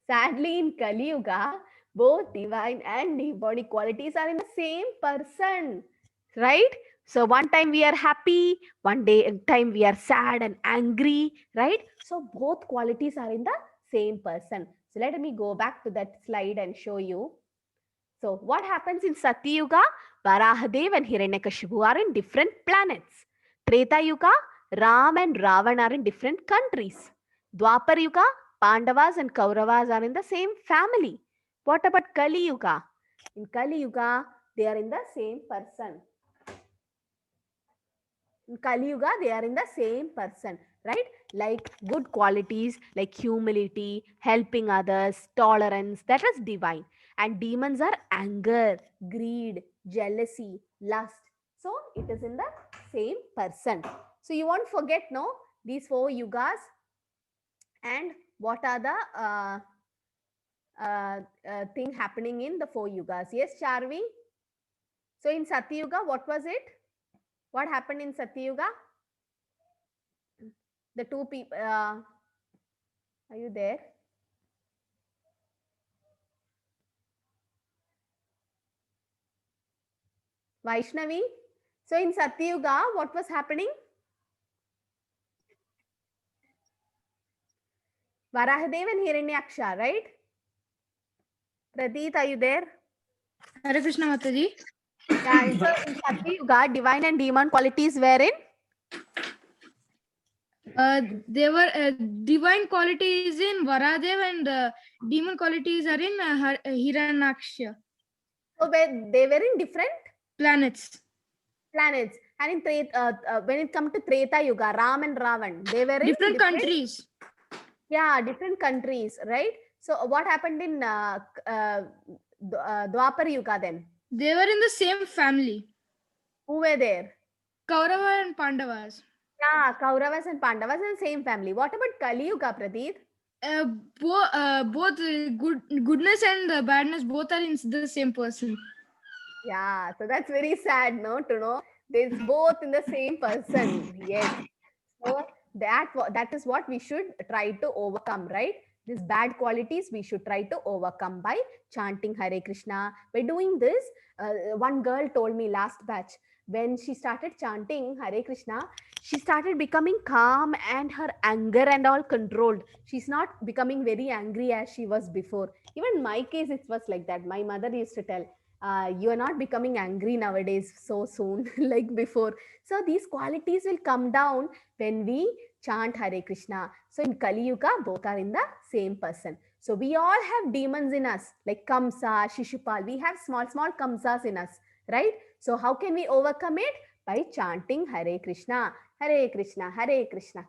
Sadly, in Kali Yuga, both divine and demonic qualities are in the same person, right? So one time we are happy, time we are sad and angry, right? So both qualities are in the same person. So let me go back to that slide and show you. So what happens in Satya Yuga? Varahadev and Hiranyakashipu are in different planets. Treta Yuga, Ram and Ravan are in different countries. Dwapar Yuga, Pandavas and Kauravas are in the same family. What about Kali Yuga? In Kali Yuga, they are in the same person. In Kali Yuga, they are in the same person, right? Like good qualities like humility, helping others, tolerance, that is divine. And demons are anger, greed, jealousy, lust. So it is in the same person. So you won't forget, no, these 4 yugas and what are the thing happening in the 4 yugas. Yes, Charvi? So in Satya Yuga, what was it? What happened in Satya Yuga? The 2 people, are you there? Vaishnavi? So in Satya Yuga, what was happening? Varahadev and Hiranyaksha, right? Pradeep, are you there? Hare Krishna Mataji. Yeah, so in Satya Yuga, divine and demon qualities were in? There were divine qualities in Varadev and demon qualities are in Hiranyaksha So they were in different planets. planets. And in when it comes to Treta Yuga, Ram and Ravan, they were in Different countries. Yeah, different countries, right? So what happened in Dwapar Yuga then? They were in the same family. Who were there? Kaurava and Pandavas. Yeah, Kauravas and Pandavas in the same family. What about Kali Yuga, Pradeep? Both goodness and badness both are in the same person. Yeah, so that's very sad, no, to know there's both in the same person. Yes. So that is what we should try to overcome, right? These bad qualities we should try to overcome by chanting Hare Krishna. By doing this, one girl told me last batch, when she started chanting Hare Krishna, she started becoming calm and her anger and all controlled. She's not becoming very angry as she was before. Even my case, it was like that. My mother used to tell, you are not becoming angry nowadays so soon like before. So these qualities will come down when we chant Hare Krishna. So in Kali Yuga, both are in the same person. So we all have demons in us, like Kamsa, Shishupal. We have small Kamsas in us, right? So how can we overcome it? By chanting Hare Krishna, Krishna,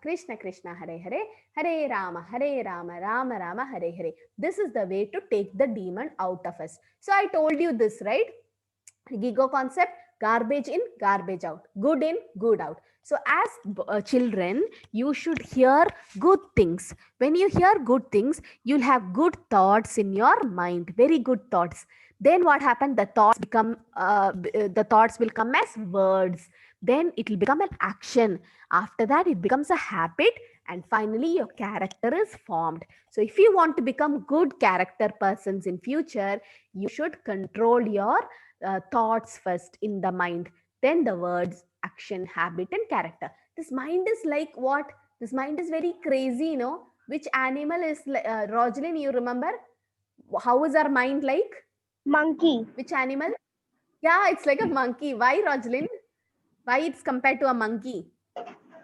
Krishna Krishna, Hare Hare, Hare Rama, Rama Rama, Hare Hare. This is the way to take the demon out of us. So I told you this, right? Gigo concept, garbage in, garbage out, good in, good out. So as children, you should hear good things. When you hear good things, you'll have good thoughts in your mind, very good thoughts. Then what happened? The thoughts will come as words. Then it will become an action. After that, it becomes a habit. And finally, your character is formed. So if you want to become good character persons in future, you should control your thoughts first in the mind, then the words, action, habit, and character. This mind is like what? This mind is very crazy, you know. Which animal is Rojalyn, you remember? How is our mind like? Monkey. Which animal? Yeah, it's like a monkey. Why, Rojalyn? Why it's compared to a monkey?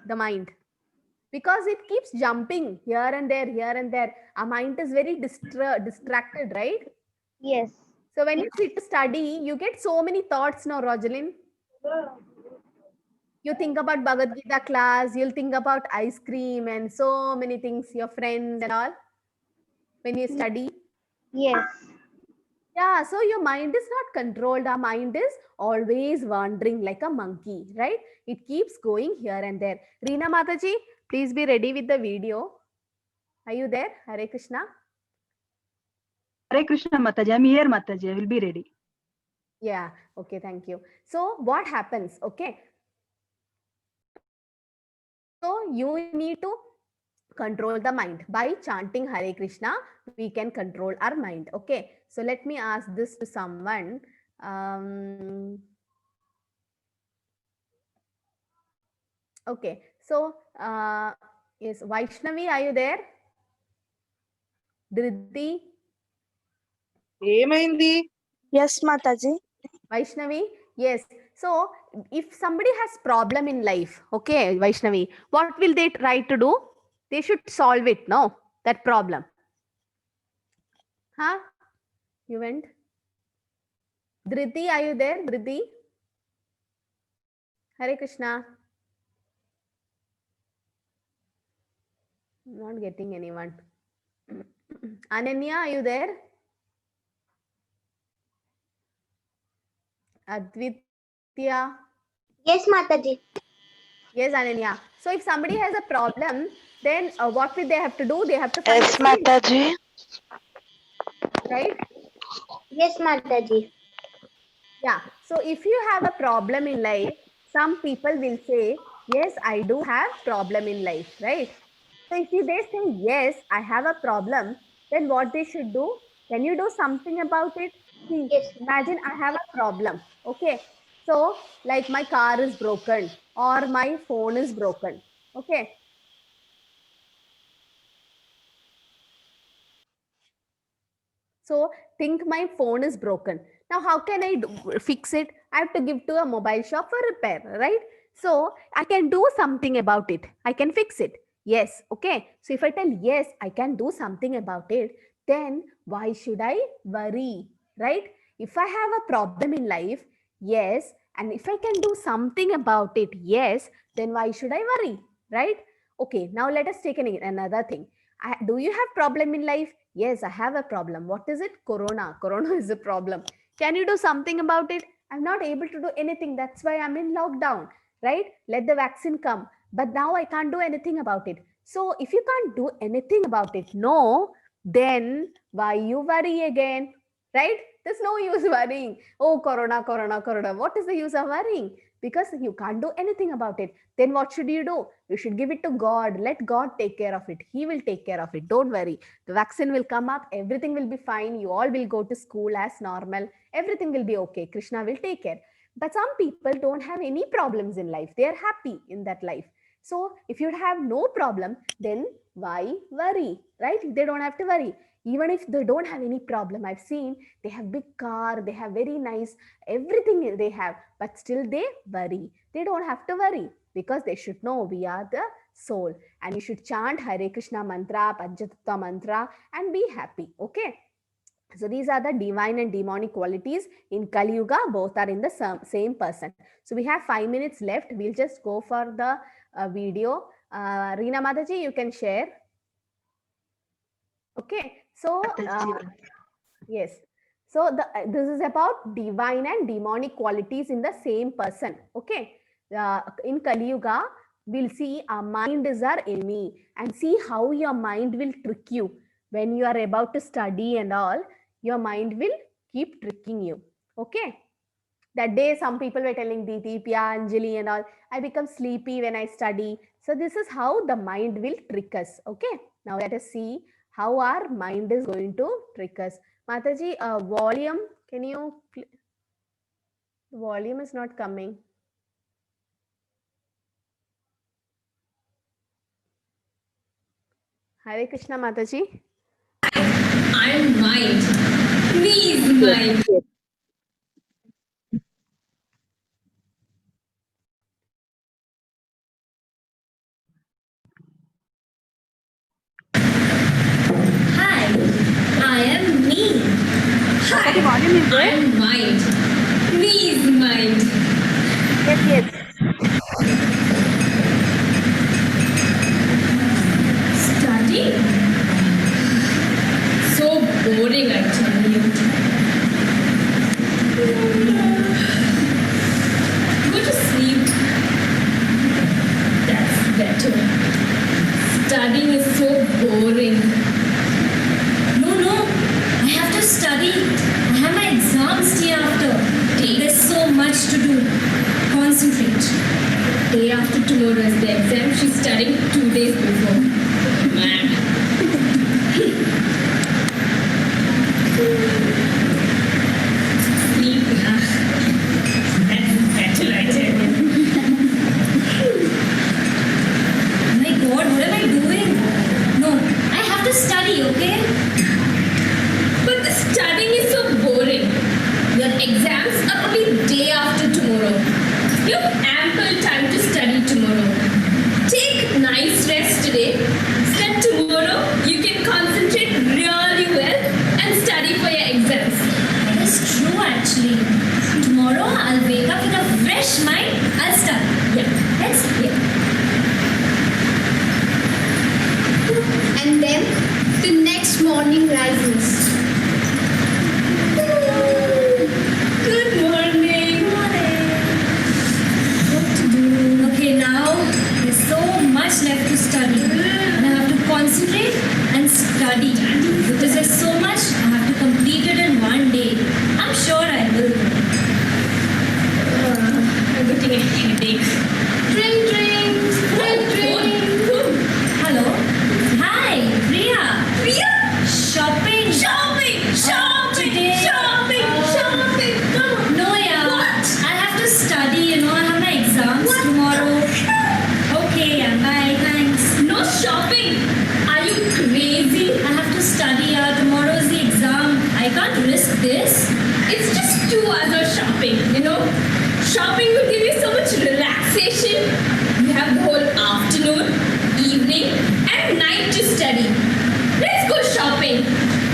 The mind. Because it keeps jumping here and there, here and there. Our mind is very distracted, right? Yes. So when you sit to study, you get so many thoughts now, Rojalyn. You think about Bhagavad Gita class, you'll think about ice cream and so many things, your friends and all, when you study. Yes. Yeah, so your mind is not controlled. Our mind is always wandering like a monkey, right? It keeps going here and there. Reena Mataji, please be ready with the video. Are you there? Hare Krishna. Hare Krishna Mataji, I'm here Mataji, I will be ready. Yeah, okay, thank you. So what happens? Okay. So you need to control the mind by chanting Hare Krishna. We can control our mind. Okay. So let me ask this to someone. Okay. So yes, Vaishnavi, are you there? Dhriti, ఏమైంది? Yes, Mataji. Vaishnavi, yes. So if somebody has problem in life, okay, Vaishnavi, what will they try to do? They should solve it, no? That problem. Huh? You went? Dhriti, are you there? Dhriti? Hare Krishna. I'm not getting anyone. Ananya, are you there? Advitya? Yes, Mataji. Yes, Ananya. So if somebody has a problem, then what will they have to do? They have to find a Yes, solution, Mataji. right? Yes, Mataji. Yeah. So if you have a problem in life, some people will say, yes, I do have problem in life, right? So if they say, yes, I have a problem, then what they should do? Can you do something about it? See, Yes. imagine I have a problem. Okay. So like my car is broken or my phone is broken. Okay. So think my phone is broken. Now, how can I fix it? I have to give to a mobile shop for repair, right? So I can do something about it. I can fix it. Yes. Okay. So if I tell yes, I can do something about it, then why should I worry, right? If I have a problem in life, yes, and if I can do something about it, yes, then why should I worry, right? Okay. Now let us take another thing. Do you have problem in life? Yes, I have a problem. What is it? Corona. Corona is a problem. Can you do something about it? I'm not able to do anything. That's why I'm in lockdown, right? Let the vaccine come. But now I can't do anything about it. So if you can't do anything about it, no, then why you worry again, right? There's no use worrying. Oh, Corona, Corona, Corona. What is the use of worrying? Because you can't do anything about it. Then what should you do? You should give it to God. Let God take care of it. He will take care of it. Don't worry. The vaccine will come up. Everything will be fine. You all will go to school as normal. Everything will be okay. Krishna will take care. But some people don't have any problems in life. They are happy in that life. So if you have no problem, then why worry, right? They don't have to worry. Even if they don't have any problem, I've seen they have big car, they have very nice, everything they have, but still they worry. They don't have to worry because they should know we are the soul, and you should chant Hare Krishna mantra, Panchatattva mantra, and be happy. Okay. So these are the divine and demonic qualities in Kali Yuga. Both are in the same person. So we have 5 minutes left. We'll just go for the video. Reena Mataji, you can share. Okay. So yes. So this is about divine and demonic qualities in the same person. Okay. In Kali Yuga, we'll see our mind is our enemy, and see how your mind will trick you when you are about to study and all. Your mind will keep tricking you. Okay. That day, some people were telling Diti, Pia, Anjali and all, I become sleepy when I study. So this is how the mind will trick us. Okay. Now let us see how our mind is going to trick us. Mataji, volume, can you, volume is not coming. Hare Krishna, Mataji. I'm mind. Please, mind. Hi, I am me. Hi, I'm mind. Please, mind. Yes, yes. Study? So boring, I tell you. Go to sleep. That's better. Studying is so boring. No, I have to study. I have my exams day after. tomorrow is the exam, she's studying 2 days before. Man. Sleep. That's better, I tell you. My God, what am I doing? No, I have to study, okay? But the studying is so boring. Your exams are only day after tomorrow. You have ample time to study tomorrow. Take nice rest today. So that tomorrow you can concentrate really well and study for your exams. That is true, actually. Tomorrow I'll wake up with a fresh mind. I'll start. Yeah. Let's And then the next morning rises. Good morning. What to do? Okay, now there's so much left to study. And I have to concentrate and study. Because there's so much, I have to complete it in one day. I'm sure I will. I'm getting a headache. Drink, drink, drink, drink. Hello? Hi, Priya. Priya? Shopping. Shopping! Shopping! Today, Shopping! Shopping! Come on. No, yeah. What? I'll have to study, I have my exams tomorrow. Okay, yeah, bye, thanks. No shopping! Are you crazy? I have to study, tomorrow is the exam. I can't risk this. It's just 2 hours of shopping, you know? Shopping will give you so much relaxation. You have the whole afternoon, evening, and night to study. Let's go shopping.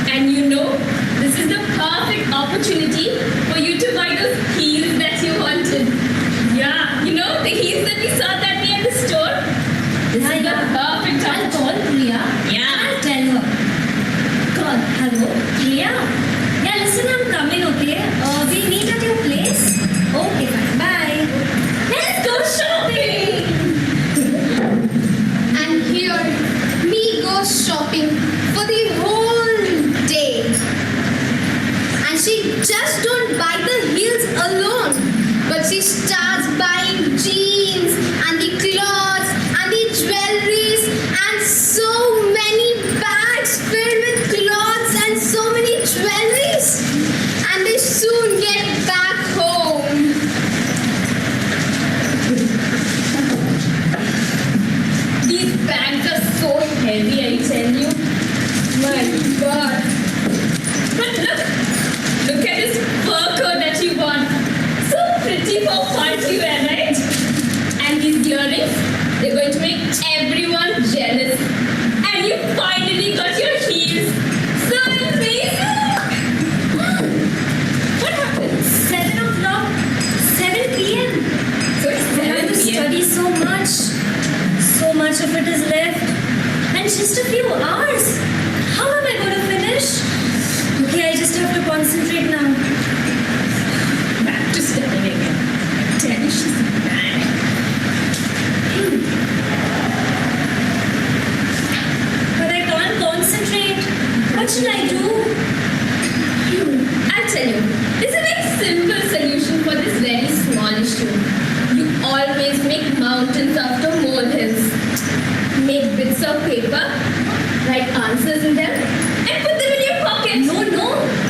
And you know, this is the perfect opportunity for you to buy those heels that you wanted. Yeah, you know, the heels that we saw that day at the store. This is the perfect I'll opportunity. call Priya. Yeah. I'll tell her. Call. Hello, Priya. Yeah, listen, I'm coming, okay? We meet at your place. Okay, fine. Bye. Let's go shopping. And here, me goes shopping for the whole day. And she just don't buy the heels alone, but she starts buying jeans and the clothes and the jewelries and so many bags filled with clothes and so many jewelries. And they soon get back home. These bags are so heavy, I tell you. My God. But look at this fur coat that you bought. So pretty for party wear, right? And these earrings, they're going to make everyone jealous. And you finally got your heels. So amazing. What happened? 7 o'clock. 7 p.m. So it's I have to 7 p.m. study so much. So much of it is left. And just a few hours. How am I going to finish? Okay, I just have to concentrate now. Back to studying again. I tell you, she's bad. But I can't concentrate. What should I do? I'll tell you, there's a very simple solution for this very small issue. You always make mountains after molehills. Make bits of paper, write answers in them, and put them in your pocket. No,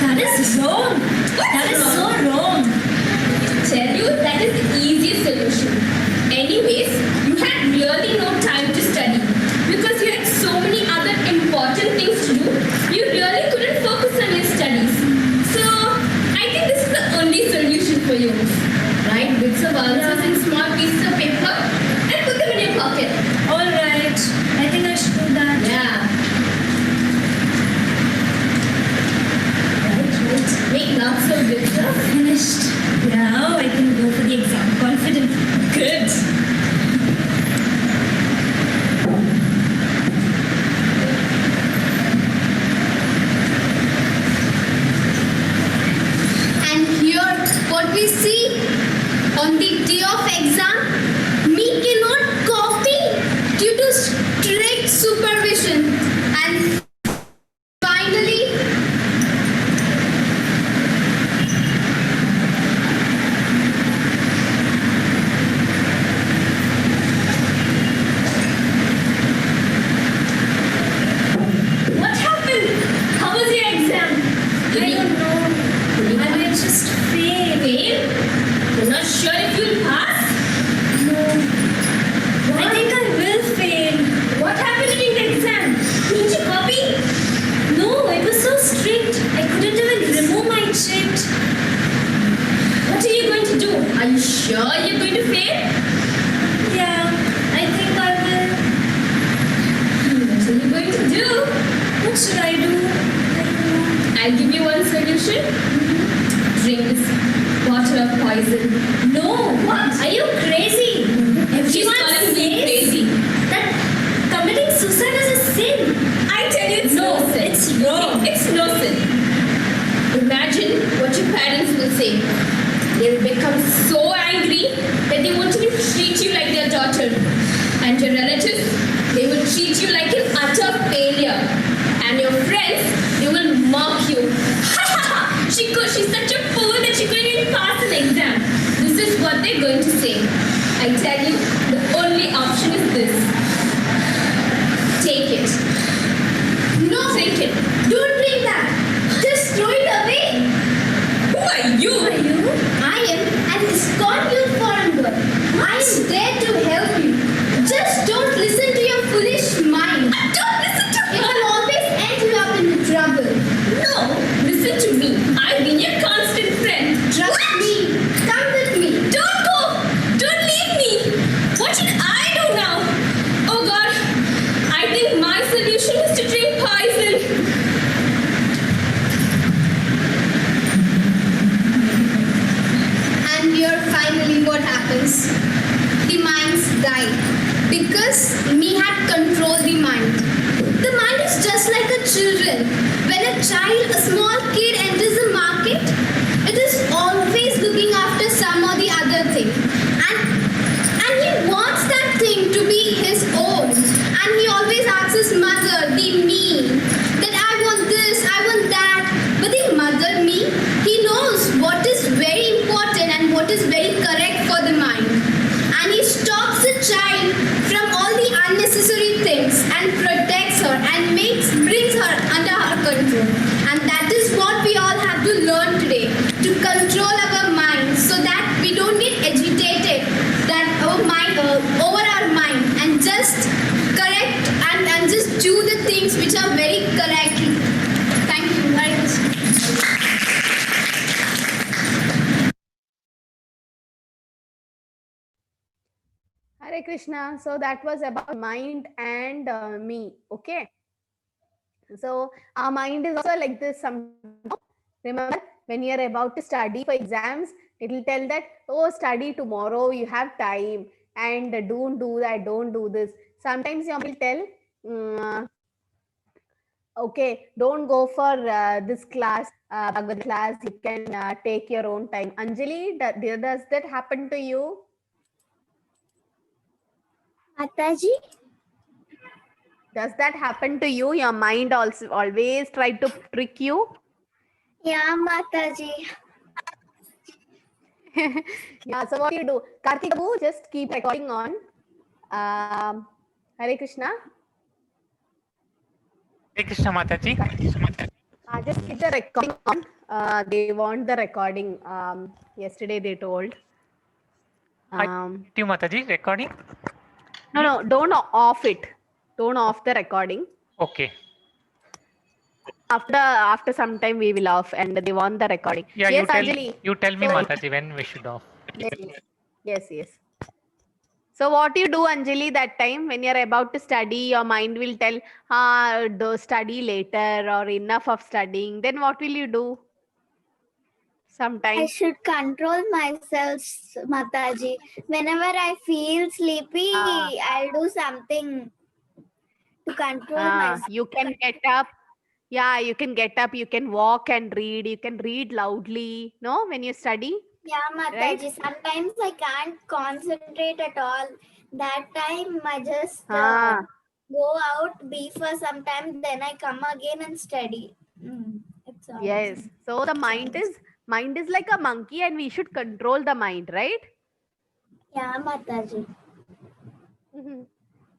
that is wrong. That is so wrong. Tell you, that is the easiest solution. Anyways, you had really no time to study because you had so many other important things to do. You really couldn't focus on your studies. So, I think this is the only solution for you. Write bits of answers in small pieces of paper and put them in your pocket. All right. I think I should do that. Yeah. Right. Make lots of bits of. Finished. Now I can go for the exam confidently. Good. solution? Drink this water of poison. No, what? Are you crazy? She's Everyone calling me says crazy. that committing suicide is a sin. I tell you, it's no sin. It's wrong. It's no sin. Imagine what your parents will say. They will become so angry that they won't even treat you like their daughter. And your relatives, they will treat you like an utter failure. And your friends, they will mock you. She's such a fool that she couldn't even pass an exam. This is what they're going to say. I tell you, the only option is this. Take it. No. Drink it. Don't drink that. Just throw it away. Who are you? I am an ISKCON youth foreign girl. I am there to help you. Just don't listen to your foolish mind. Don't listen to It her. will always end you up in trouble. No, listen to me. I've been your constant friend. Trust me. Come with me. Don't go. Don't leave me. What should I do now? Oh God, I think my solution is to drink poison. And here finally what happens? The minds die because me had controlled the mind. The mind is just like a children. When a child, a small kid enters the market, it is always looking after some or the other thing. And he wants that thing to be his own. And he always asks his mother, the me, that I want this, I want that. But the mother, me, he knows what is very important and what is very correct for the mind. And he stops the child from all the unnecessary things and protects her and brings her under her control. And that is what we all have to learn today, to control our mind so that we don't get agitated that our mind over our mind and just correct and just do the things which are very correct. Thank you very much. Hare Krishna. So that was about mind and me. Okay. So our mind is also like this. Remember, when you're about to study for exams, it will tell that, oh, study tomorrow, you have time, and don't do that, don't do this. Sometimes you will tell, okay, don't go for this class, Bhagavad class, you can take your own time. Anjali, does that happen to you? Mataji? Does that happen to you? Your mind also always try to trick you? Yeah, Mataji. Yeah, so what do you do? Karthik Babu, just keep recording on. Hare Krishna. Hare Krishna Mataji. Just keep the recording on. They want the recording. Yesterday they told. Do you Mataji recording? No, don't off it. Don't off the recording. Okay. After some time we will off, and they want the recording. Yeah, Yes, Anjali. you tell me So- Mataji when we should off. Yes. So what you do, Anjali, that time when you're about to study, your mind will tell, do study later or enough of studying. Then what will you do? I Sometimes. should control myself, Mataji. Whenever I feel sleepy, I'll do something to control myself. You can get up. Yeah, you can get up. You can walk and read. You can read loudly. No, when you study. Yeah, Mataji. Sometimes I can't concentrate at all. That time I just go out, be for some time, then I come again and study. It's all. Yes. So the mind is like a monkey, and we should control the mind, right? Yeah, Mataji.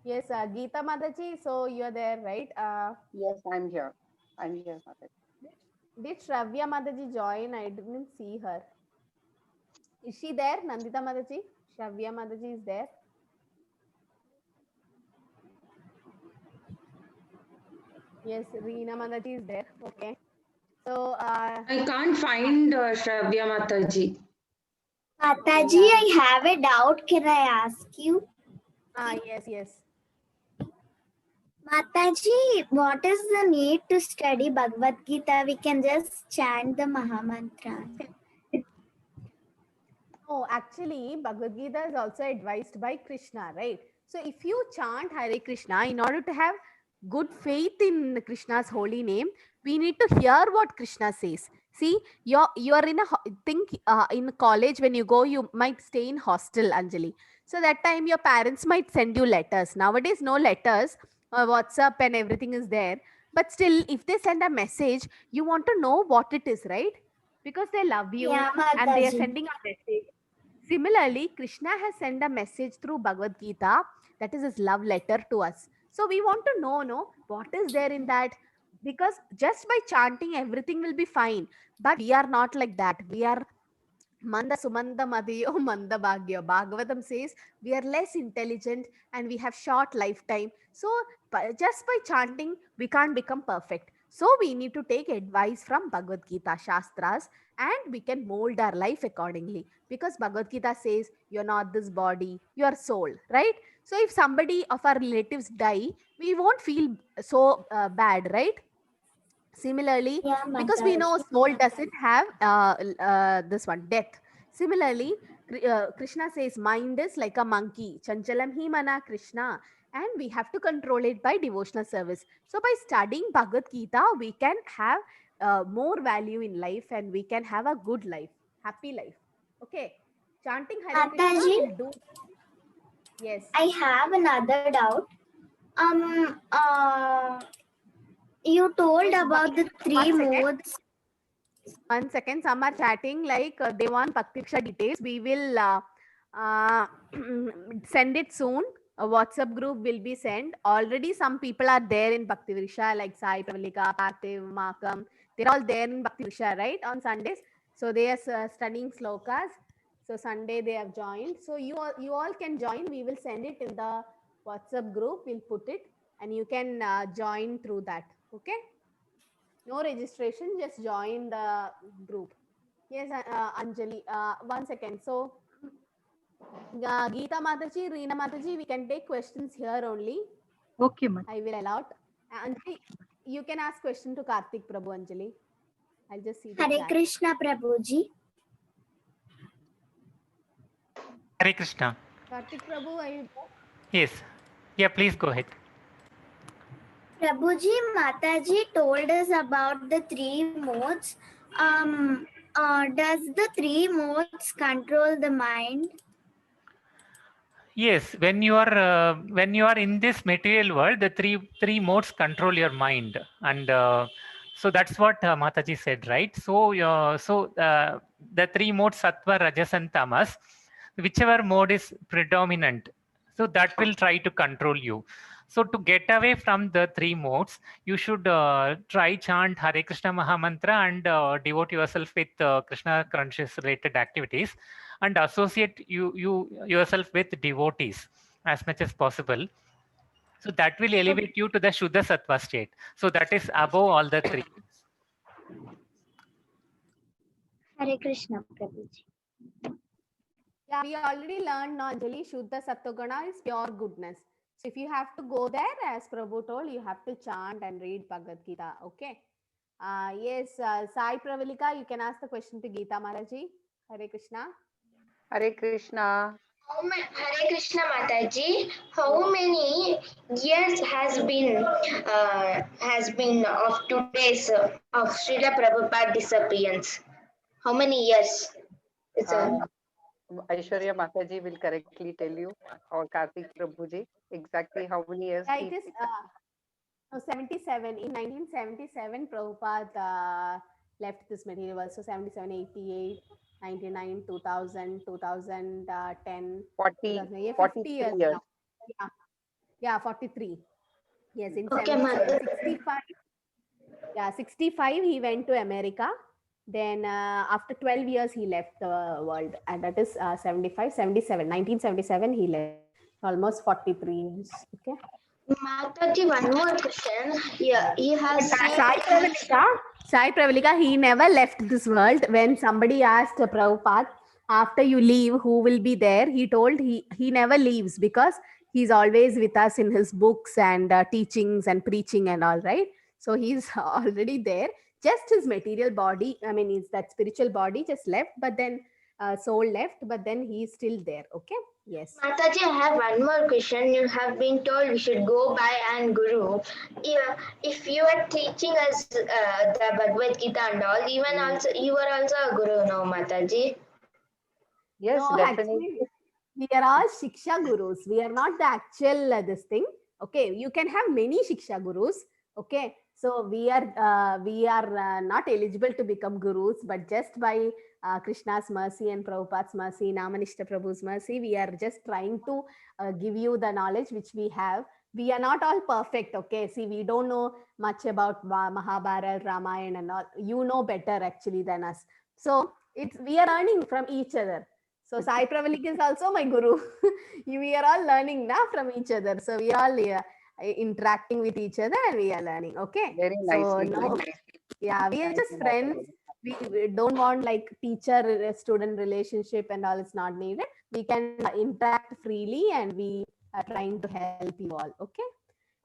Yes, Geeta Mataji. So you're there, right? Yes, I'm here. Mataji. Did Shravya Mataji join? I didn't see her. Is she there? Nandita Mataji? Shravya Mataji is there. Yes, Reena Mataji is there. Okay. So I can't find Shravya Mataji. Mataji, I have a doubt. Can I ask you? yes. Mataji, what is the need to study Bhagavad Gita? We can just chant the Mahamantra. No, actually, Bhagavad Gita is also advised by Krishna, right? So if you chant Hare Krishna, in order to have good faith in Krishna's holy name, we need to hear what Krishna says. See, you're in a in college, when you go, you might stay in hostel, Anjali. So that time your parents might send you letters. Nowadays, no letters, WhatsApp and everything is there. But still, if they send a message, you want to know what it is, right? Because they love you Yeah, and they are Mataji. sending a message. Similarly, Krishna has sent a message through Bhagavad Gita, that is his love letter to us. So we want to know, no, what is there in that? Because just by chanting, everything will be fine. But we are not like that. We are Manda Sumanda Madiyo Manda Bhagyo. Bhagavatam says we are less intelligent and we have short lifetime. So just by chanting, we can't become perfect. So we need to take advice from Bhagavad Gita Shastras and we can mold our life accordingly. Because Bhagavad Gita says you're not this body, you're soul, right? So if somebody of our relatives die, we won't feel so bad, right? Similarly, Yeah, because we know Mataji. soul doesn't have this one death. Similarly, Krishna says mind is like a monkey, chanchalam hi mana Krishna, and we have to control it by devotional service. So by studying Bhagavad Gita, we can have more value in life and we can have a good life, happy life. Okay, chanting Hare Krishna Mataji, will do. Yes. I have another doubt. You told Yes, about the three 1 second. modes. 1 second, some are chatting like they want Bhakti Diksha details. We will send it soon. A WhatsApp group will be sent. Already some people are there in Bhakti Vriksha like Sai Pravalika, Parthiv, Makam. They're all there in Bhakti Vriksha, right? On Sundays. So they are studying slokas. So Sunday they have joined. So you all can join. We will send it in the WhatsApp group. We'll put it and you can join through that. Okay? No registration, just join the group. Yes, Anjali, 1 second. So, Geeta Mataji, Reena Mataji, we can take questions here only. Okay, ma'am. I will allow. Anjali, you can ask question to Karthik Prabhu, Anjali. I'll just see the Hare chat. Krishna, Prabhuji. Hare Krishna. Karthik Prabhu, are you there? Yes. Yeah, please go ahead. Prabhuji, Mataji told us about the three modes. Does the three modes control the mind? Yes, when you are in this material world, the three modes control your mind, and so that's what Mataji said, right? So the three modes, sattva, rajas, and tamas, whichever mode is predominant, so that will try to control you. So to get away from the three modes, you should try chant Hare Krishna Mahamantra and devote yourself with Krishna conscious related activities, and associate yourself with devotees as much as possible. So that will elevate you to the Shuddha Sattva state. So that is above all the three. Hare Krishna, Prabhuji. Yeah, we already learned, no, Anjali, Shuddha Sattogana is pure goodness. So if you have to go there, as Prabhu told, you have to chant and read Bhagavad Gita. Okay. Yes, Sai Pravalika, you can ask the question to Geeta Maraji. Hare Krishna. Hare Krishna. Hare Krishna Mataji, how many years has been of today's of Srila Prabhupada disappearance? How many years? It's Aishwarya Mataji will correctly tell you, or Karthik Prabhuji, exactly how many years. Yeah, it is 77. In 1977, Prabhupada left this material world. So 77, 88, 99, 2000, 2010, 40, 50 43 years years. now. Yeah, 43. Yes, in Okay, 65. Yeah, 65 he went to America. Then after 12 years he left the world, and that is 75, 77, 1977 he left. Almost 43 years. Okay. Mataji, one more question. Yeah, he has Sai Pravalika, he never left this world. When somebody asked Prabhupada, after you leave, who will be there? He told he never leaves because he's always with us in his books and teachings and preaching and all, right? So he's already there. Just his material body, I mean, is that spiritual body just left, but then soul left, but then he's still there. Okay. Yes. Mataji, I have one more question. You have been told we should go by and Guru. If you are teaching us the Bhagavad Gita and all, even also you are also a Guru, no, Mataji? Yes, No, definitely. actually, we are all Shiksha Gurus. We are not the actual this thing. Okay, you can have many Shiksha Gurus. Okay, so we are not eligible to become Gurus, but just by Krishna's mercy and Prabhupada's mercy, Namanishta Prabhu's mercy, we are just trying to give you the knowledge which we have. We are not all perfect. Okay, see, we don't know much about Mahabharata, Ramayana and all. You know better actually than us. So we are learning from each other. So Sai Pravalik is also my guru. We are all learning now from each other. So we are all interacting with each other and we are learning. Okay. Very So nicely. no, yeah, we are Thank just you, friends. We don't want like teacher-student relationship and all. It's not needed. We can interact freely and we are trying to help you all. Okay.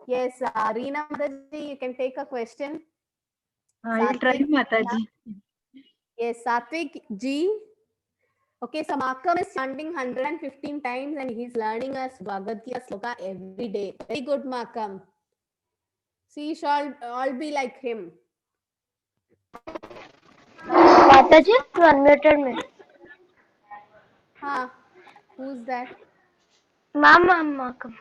Yes, Reena Mataji, you can take a question. I will try, Satvik, Mataji. Yes, Satvik G. Okay, so Makam is chanting 115 times and he's learning us Bhagavad Gita sloka every day. Very good, Makam. See, shall all be like him. Mataji, you unmuted me. Huh? Who's that? Mama, Makam.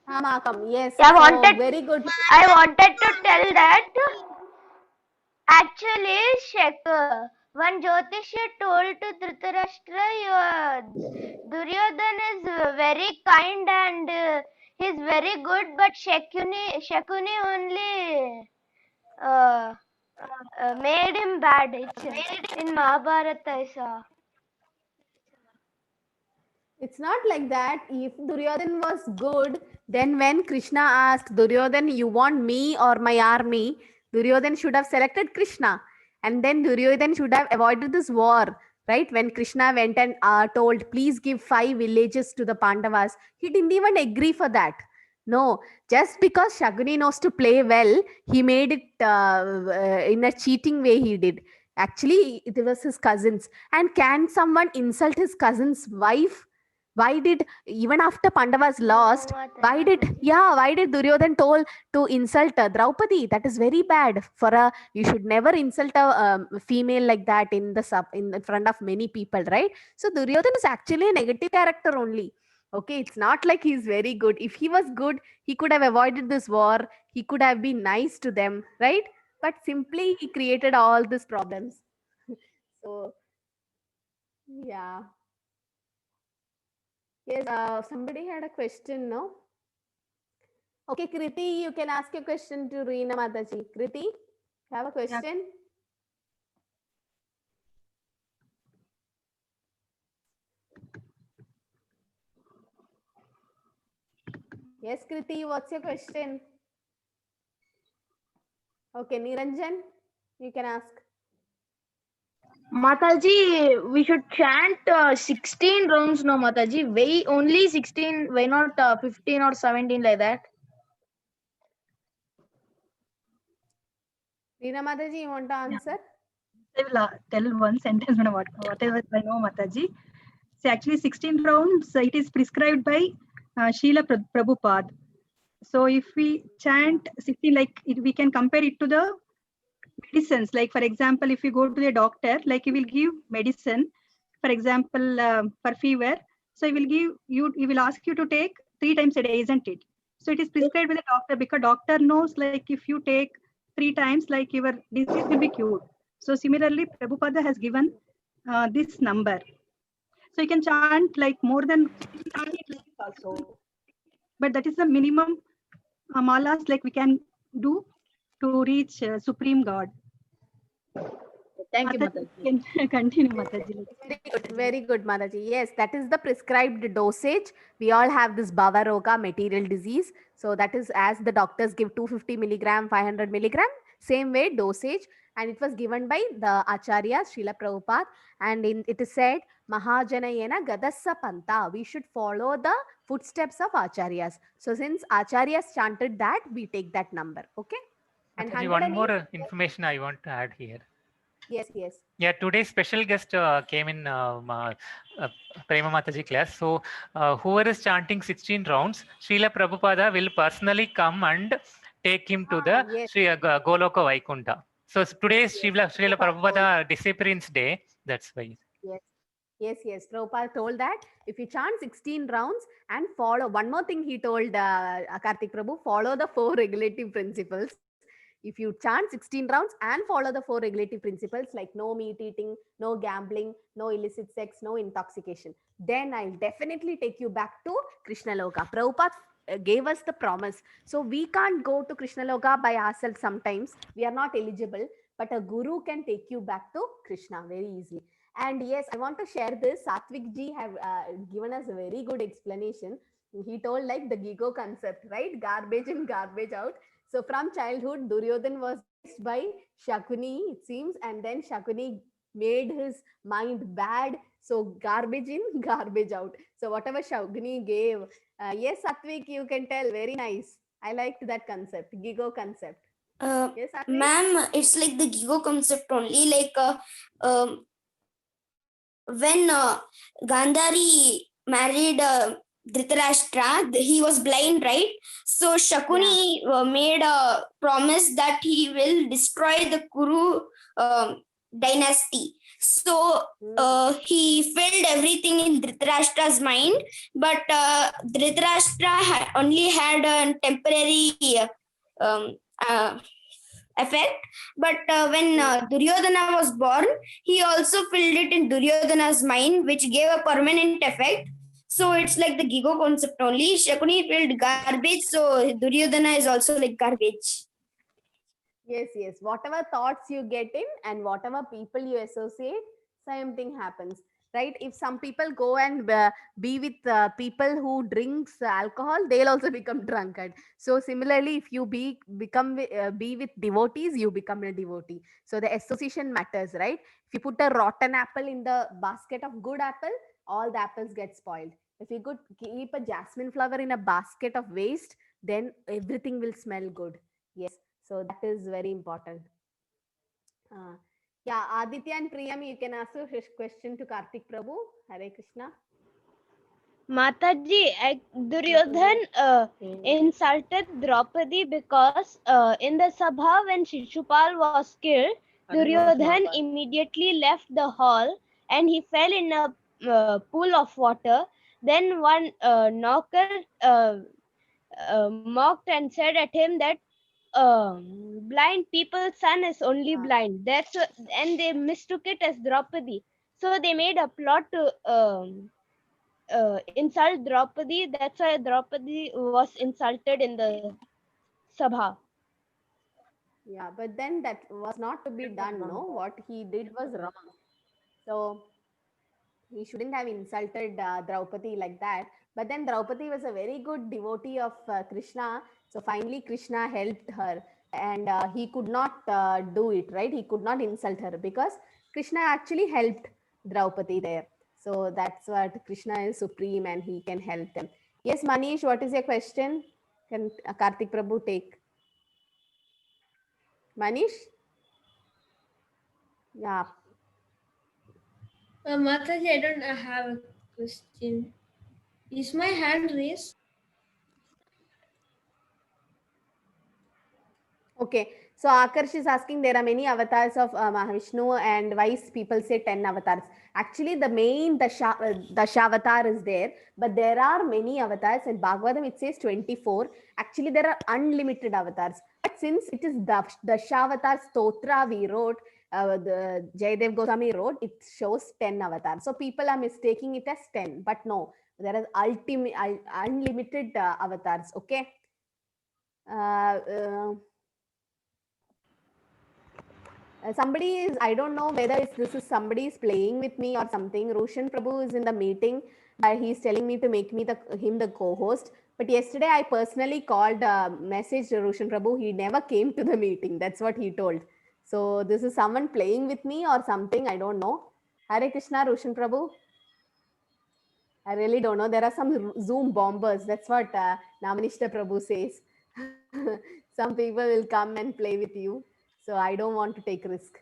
Makam, yes. I so wanted, very good. I wanted to tell that actually, one Jyotishya told to Dhritarashtra, Duryodhana is very kind and he's very good, but Shakuni only made him bad. It's in Mahabharata, I saw. It's not like that. If Duryodhan was good, then when Krishna asked Duryodhan, you want me or my army? Duryodhan should have selected Krishna. And then Duryodhan should have avoided this war, right? When Krishna went and told, please give 5 villages to the Pandavas, he didn't even agree for that. No, just because Shakuni knows to play well, he made it in a cheating way he did. Actually, it was his cousins. And can someone insult his cousin's wife? Why did, even after Pandavas lost, why did Duryodhan told to insult Draupadi? That is very bad. You should never insult a female like that in front of many people, right? So Duryodhan is actually a negative character only. Okay, it's not like he's very good. If he was good, he could have avoided this war. He could have been nice to them, right? But simply he created all these problems. So, yeah. Yes, somebody had a question, no? Okay, Kriti, you can ask a question to Reena Mataji. Kriti, you have a question? Yes, Kriti, what's your question? Okay, Niranjan, you can ask. Mataji, we should chant 16 rounds, no, Mataji. Why only 16? Why not 15 or 17 like that? Reena Mataji, you want to answer? I will tell one sentence, whatever I know, Mataji. So actually 16 rounds, it is prescribed by Srila Prabhupada. So if we chant 16, like we can compare it to the medicines. Like for example, if you go to the doctor, like he will give medicine, for example, for fever. So he will ask you to take 3 times a day, isn't it? So it is prescribed by the doctor because doctor knows like if you take 3 times, like your disease will be cured. So similarly, Prabhupada has given this number. So you can chant like more than also. But that is the minimum malas like we can do to reach Supreme God. Thank you, Mataji. Continue, Mataji. Very good, Mataji. Yes, that is the prescribed dosage. We all have this Bhava Roga, material disease. So that is as the doctors give 250 milligram, 500 milligram, same way dosage. and it was given by the Acharya Srila Prabhupada, and it is said Mahajanayena Gadassa Panta. We should follow the footsteps of Acharyas. So since Acharyas chanted that, we take that number. Okay. And Mataji, 108, one more information I want to add here. yes, yes. Yeah, today's special guest came in Prema Mataji class. So whoever is chanting 16 rounds, Srila Prabhupada will personally come and take him to the yes. Sri Goloka Vaikunta. So today is Srila Prabhupada Disappearance Day. That's why. Yes. Yes. Prabhupada told that if you chant 16 rounds and follow, one more thing he told Kartik Prabhu, follow the 4 regulative principles. If you chant 16 rounds and follow the 4 regulative principles like no meat eating, no gambling, no illicit sex, no intoxication, then I'll definitely take you back to Krishna Loka. Prabhupada gave us the promise. So we can't go to Krishna Loka by ourselves sometimes. We are not eligible, but a guru can take you back to Krishna very easily. And yes, I want to share this. Satvik ji have given us a very good explanation. He told like the Gigo concept, right? Garbage in, garbage out. So from childhood, Duryodhan was raised by Shakuni, it seems, and then Shakuni made his mind bad. So garbage in, garbage out. So whatever Shakuni gave, yes, Satvik, you can tell, very nice. I liked that concept, Gigo concept. Yes, Satvik? Ma'am, it's like the Gigo concept only. Like when Gandhari married Dhritarashtra, he was blind, right? So Shakuni made a promise that he will destroy the Kuru dynasty. So he filled everything in Dhritarashtra's mind, but Dhritarashtra only had a temporary effect. But when Duryodhana was born, he also filled it in Duryodhana's mind, which gave a permanent effect. So it's like the Gigo concept only. Shakuni filled garbage, so Duryodhana is also like garbage. Yes. Whatever thoughts you get in and whatever people you associate, same thing happens, right? If some people go and be with people who drinks alcohol, they'll also become drunkard. So similarly, if you be with devotees, you become a devotee. So the association matters, right? If you put a rotten apple in the basket of good apple, all the apples get spoiled. If you could keep a jasmine flower in a basket of waste, then everything will smell good. Yes. So that is very important. Yeah, Aditya and Priyam, you can ask a question to Kartik Prabhu. Hare Krishna. Mataji, Duryodhan insulted Draupadi because in the Sabha when Shishupal was killed, Duryodhan immediately left the hall and he fell in a pool of water. Then one knocker mocked and said at him that blind people's son is only blind. And they mistook it as Draupadi. So they made a plot to insult Draupadi. That's why Draupadi was insulted in the Sabha. Yeah, but then that was not to be done, no? What he did was wrong. So he shouldn't have insulted Draupadi like that. But then Draupadi was a very good devotee of Krishna. So finally Krishna helped her and he could not do it, right? He could not insult her because Krishna actually helped Draupadi there. So that's what Krishna is supreme and he can help them. Yes, Manish, what is your question? Can Kartik Prabhu take? Manish? Yeah. Mataji, I don't have a question. Is my hand raised? Okay, so Akarsh is asking, there are many avatars of Mahavishnu and why people say 10 avatars. Actually, the main Dashavatar is there, but there are many avatars. In Bhagavatam, it says 24. Actually, there are unlimited avatars. But since it is Dashavatar Stotra we wrote, the Jayadev Goswami wrote, it shows 10 avatars. So people are mistaking it as 10, but no, there are unlimited avatars. Okay. Somebody is, I don't know whether this is somebody is playing with me or something. Roshan Prabhu is in the meeting, but he's telling me to make me him the co-host. But yesterday I personally called, messaged Roshan Prabhu. He never came to the meeting. That's what he told. So this is someone playing with me or something, I don't know. Hare Krishna, Roshan Prabhu. I really don't know. There are some Zoom bombers. That's what Namanishta Prabhu says. Some people will come and play with you. So I don't want to take risk.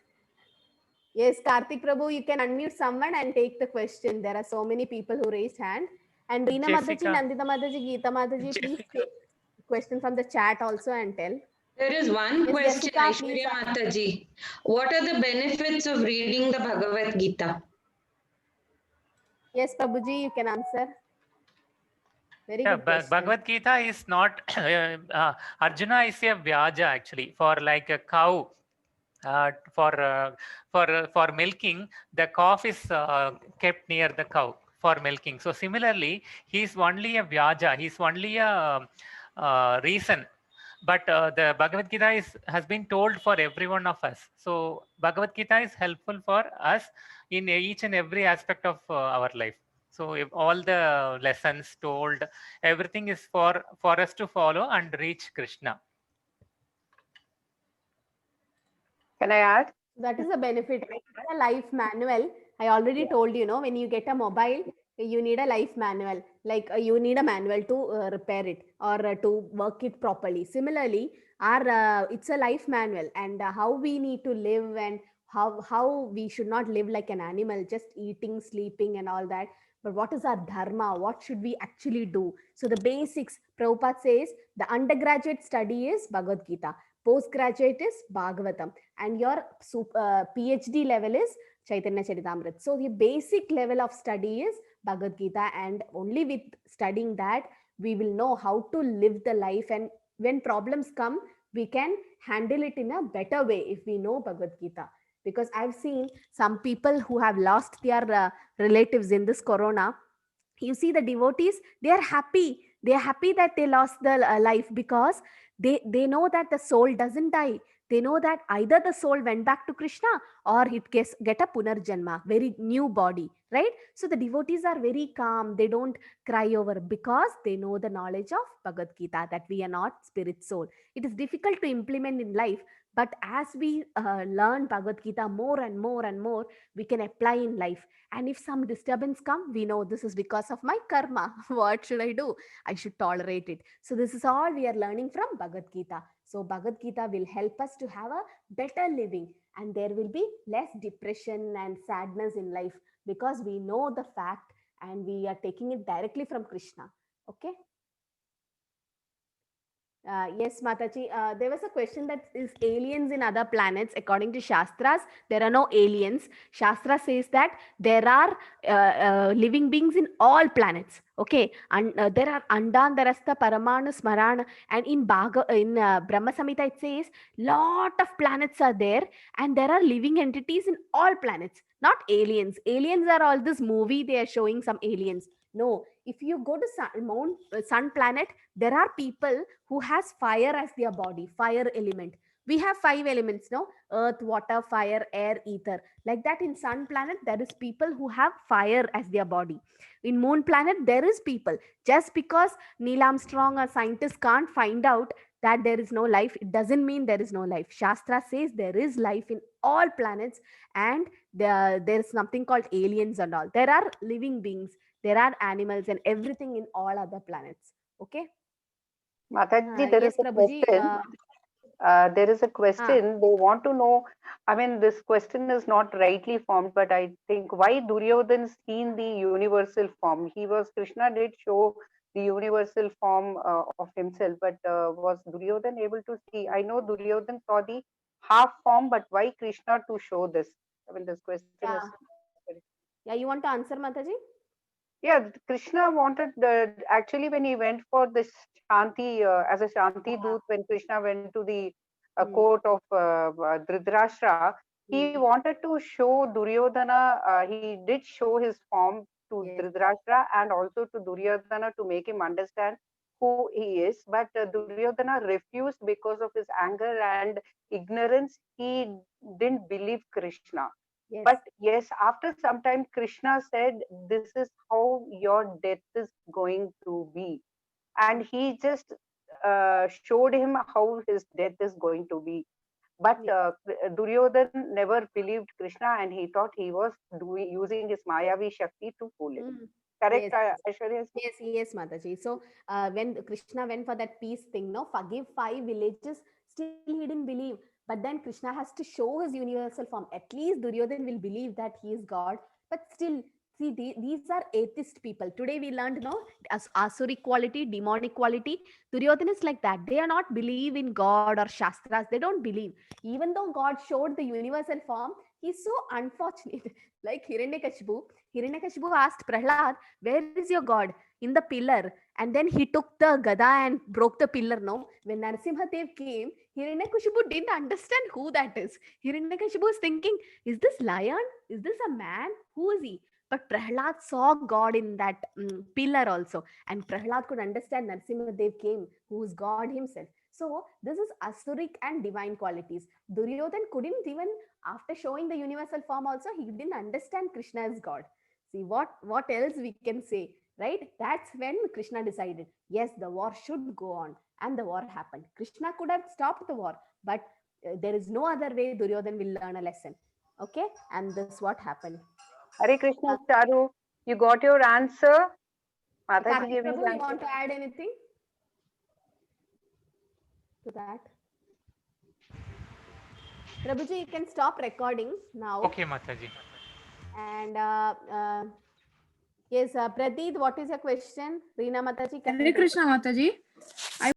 Yes, Karthik Prabhu, you can unmute someone and take the question. There are so many people who raised hand. And Reena Mataji, Jessica. Nandita Mataji, Geeta Mataji, please take question from the chat also and tell. There is one Yes, question, Jessica, please. Aishwarya Mataji. What are the benefits of reading the Bhagavad Gita? Yes, Prabhuji, you can answer. Very Yeah, good question. Bhagavad Gita is not Arjuna is a Vyaja actually for like a cow. For milking, the calf is kept near the cow for milking. So similarly, he's only a Vyaja. He's only a reason. But the Bhagavad Gita has been told for every one of us. So Bhagavad Gita is helpful for us in each and every aspect of our life. So if all the lessons told, everything is for us to follow and reach Krishna. Can I add? That is a benefit, right? A life manual. I already told you, when you get a mobile, you need a life manual. Like you need a manual to repair it or to work it properly. Similarly, our it's a life manual, and how we need to live and how we should not live like an animal, just eating, sleeping, and all that. But what is our dharma? What should we actually do? So the basics. Prabhupada says the undergraduate study is Bhagavad Gita. Postgraduate is Bhagavatam, and your PhD level is Chaitanya Charitamrita. So the basic level of study is Bhagavad Gita, and only with studying that we will know how to live the life, and when problems come, we can handle it in a better way if we know Bhagavad Gita. Because I've seen some people who have lost their relatives in this corona. You see the devotees, they are happy. They are happy that they lost the life because they know that the soul doesn't die. They know that either the soul went back to Krishna or it get a punarjanma, very new body, right? So the devotees are very calm. They don't cry over because they know the knowledge of Bhagavad Gita, that we are not spirit soul. It is difficult to implement in life, but as we learn Bhagavad Gita more and more and more, we can apply in life. And if some disturbance come, we know this is because of my karma. What should I do? I should tolerate it. So this is all we are learning from Bhagavad Gita. So Bhagavad Gita will help us to have a better living, and there will be less depression and sadness in life because we know the fact and we are taking it directly from Krishna. Okay. Yes, Mataji. There was a question that is aliens in other planets. According to Shastras, there are no aliens. Shastra says that there are living beings in all planets. Okay, and there are Andan, Darastha, Paramanu, Smarana, and in Brahma Samhita it says lot of planets are there, and there are living entities in all planets, not aliens. Aliens are all this movie they are showing some aliens. No, if you go to sun planet, there are people who has fire as their body, fire element. We have 5 elements, no? Earth, water, fire, air, ether. Like that in sun planet, there is people who have fire as their body. In moon planet, there is people. Just because Neil Armstrong, a scientist, can't find out that there is no life, it doesn't mean there is no life. Shastra says there is life in all planets, and there is something called aliens and all. There are living beings, there are animals and everything in all other planets. Okay. Mataji, there yes, is a Prabhuji, question. There is a question. They want to know. I mean, this question is not rightly formed, but I think why Duryodhan seen the universal form? Krishna did show the universal form of himself, but was Duryodhan able to see? I know Duryodhan saw the half form, but why Krishna to show this? I mean, this question is. Yeah, you want to answer, Mataji? Yeah, Krishna wanted actually when he went for this Shanti as a Shanti Doot, when Krishna went to the court of Dhritarashtra, he wanted to show Duryodhana. He did show his form to Dhritarashtra and also to Duryodhana to make him understand who he is. But Duryodhana refused because of his anger and ignorance. He didn't believe Krishna. Yes. But yes, after some time, Krishna said, this is how your death is going to be. And he just showed him how his death is going to be. But Duryodhan never believed Krishna, and he thought he was using his Mayavi Shakti to fool him. Correct, Yes. Aishwarya? Yes, Mataji. So when Krishna went for that peace thing, no, forgive 5 villages, still he didn't believe. But then Krishna has to show his universal form. At least Duryodhan will believe that he is God. But still, see, these are atheist people. Today we learned, no, as asuric quality, demonic quality. Duryodhan is like that. They are not believe in God or Shastras. They don't believe. Even though God showed the universal form, he's so unfortunate. Like Hiranyakashipu asked Prahlad, where is your God? In the pillar. And then he took the gada and broke the pillar. No, when Narasimhadev came, Hiranyakashipu didn't understand who that is. Hiranyakashipu was thinking, is this lion? Is this a man? Who is he? But Prahlad saw God in that pillar also. And Prahlad could understand Narasimhadev came, who is God himself. So this is asuric and divine qualities. Duryodhan couldn't even, after showing the universal form also, he didn't understand Krishna as God. See, what else we can say, right? That's when Krishna decided, yes, the war should go on. And the war happened. Krishna could have stopped the war, but there is no other way Duryodhan will learn a lesson. Okay? And this what happened. Hare Krishna, Charu, you got your answer? Mataji Karthik gave you Prabhu, the you answer. want to add anything to that? Prabhuji, you can stop recording now. Okay, Mataji. And yes, Pradeep, what is your question? Reena Mataji. Hare Krishna, Mataji.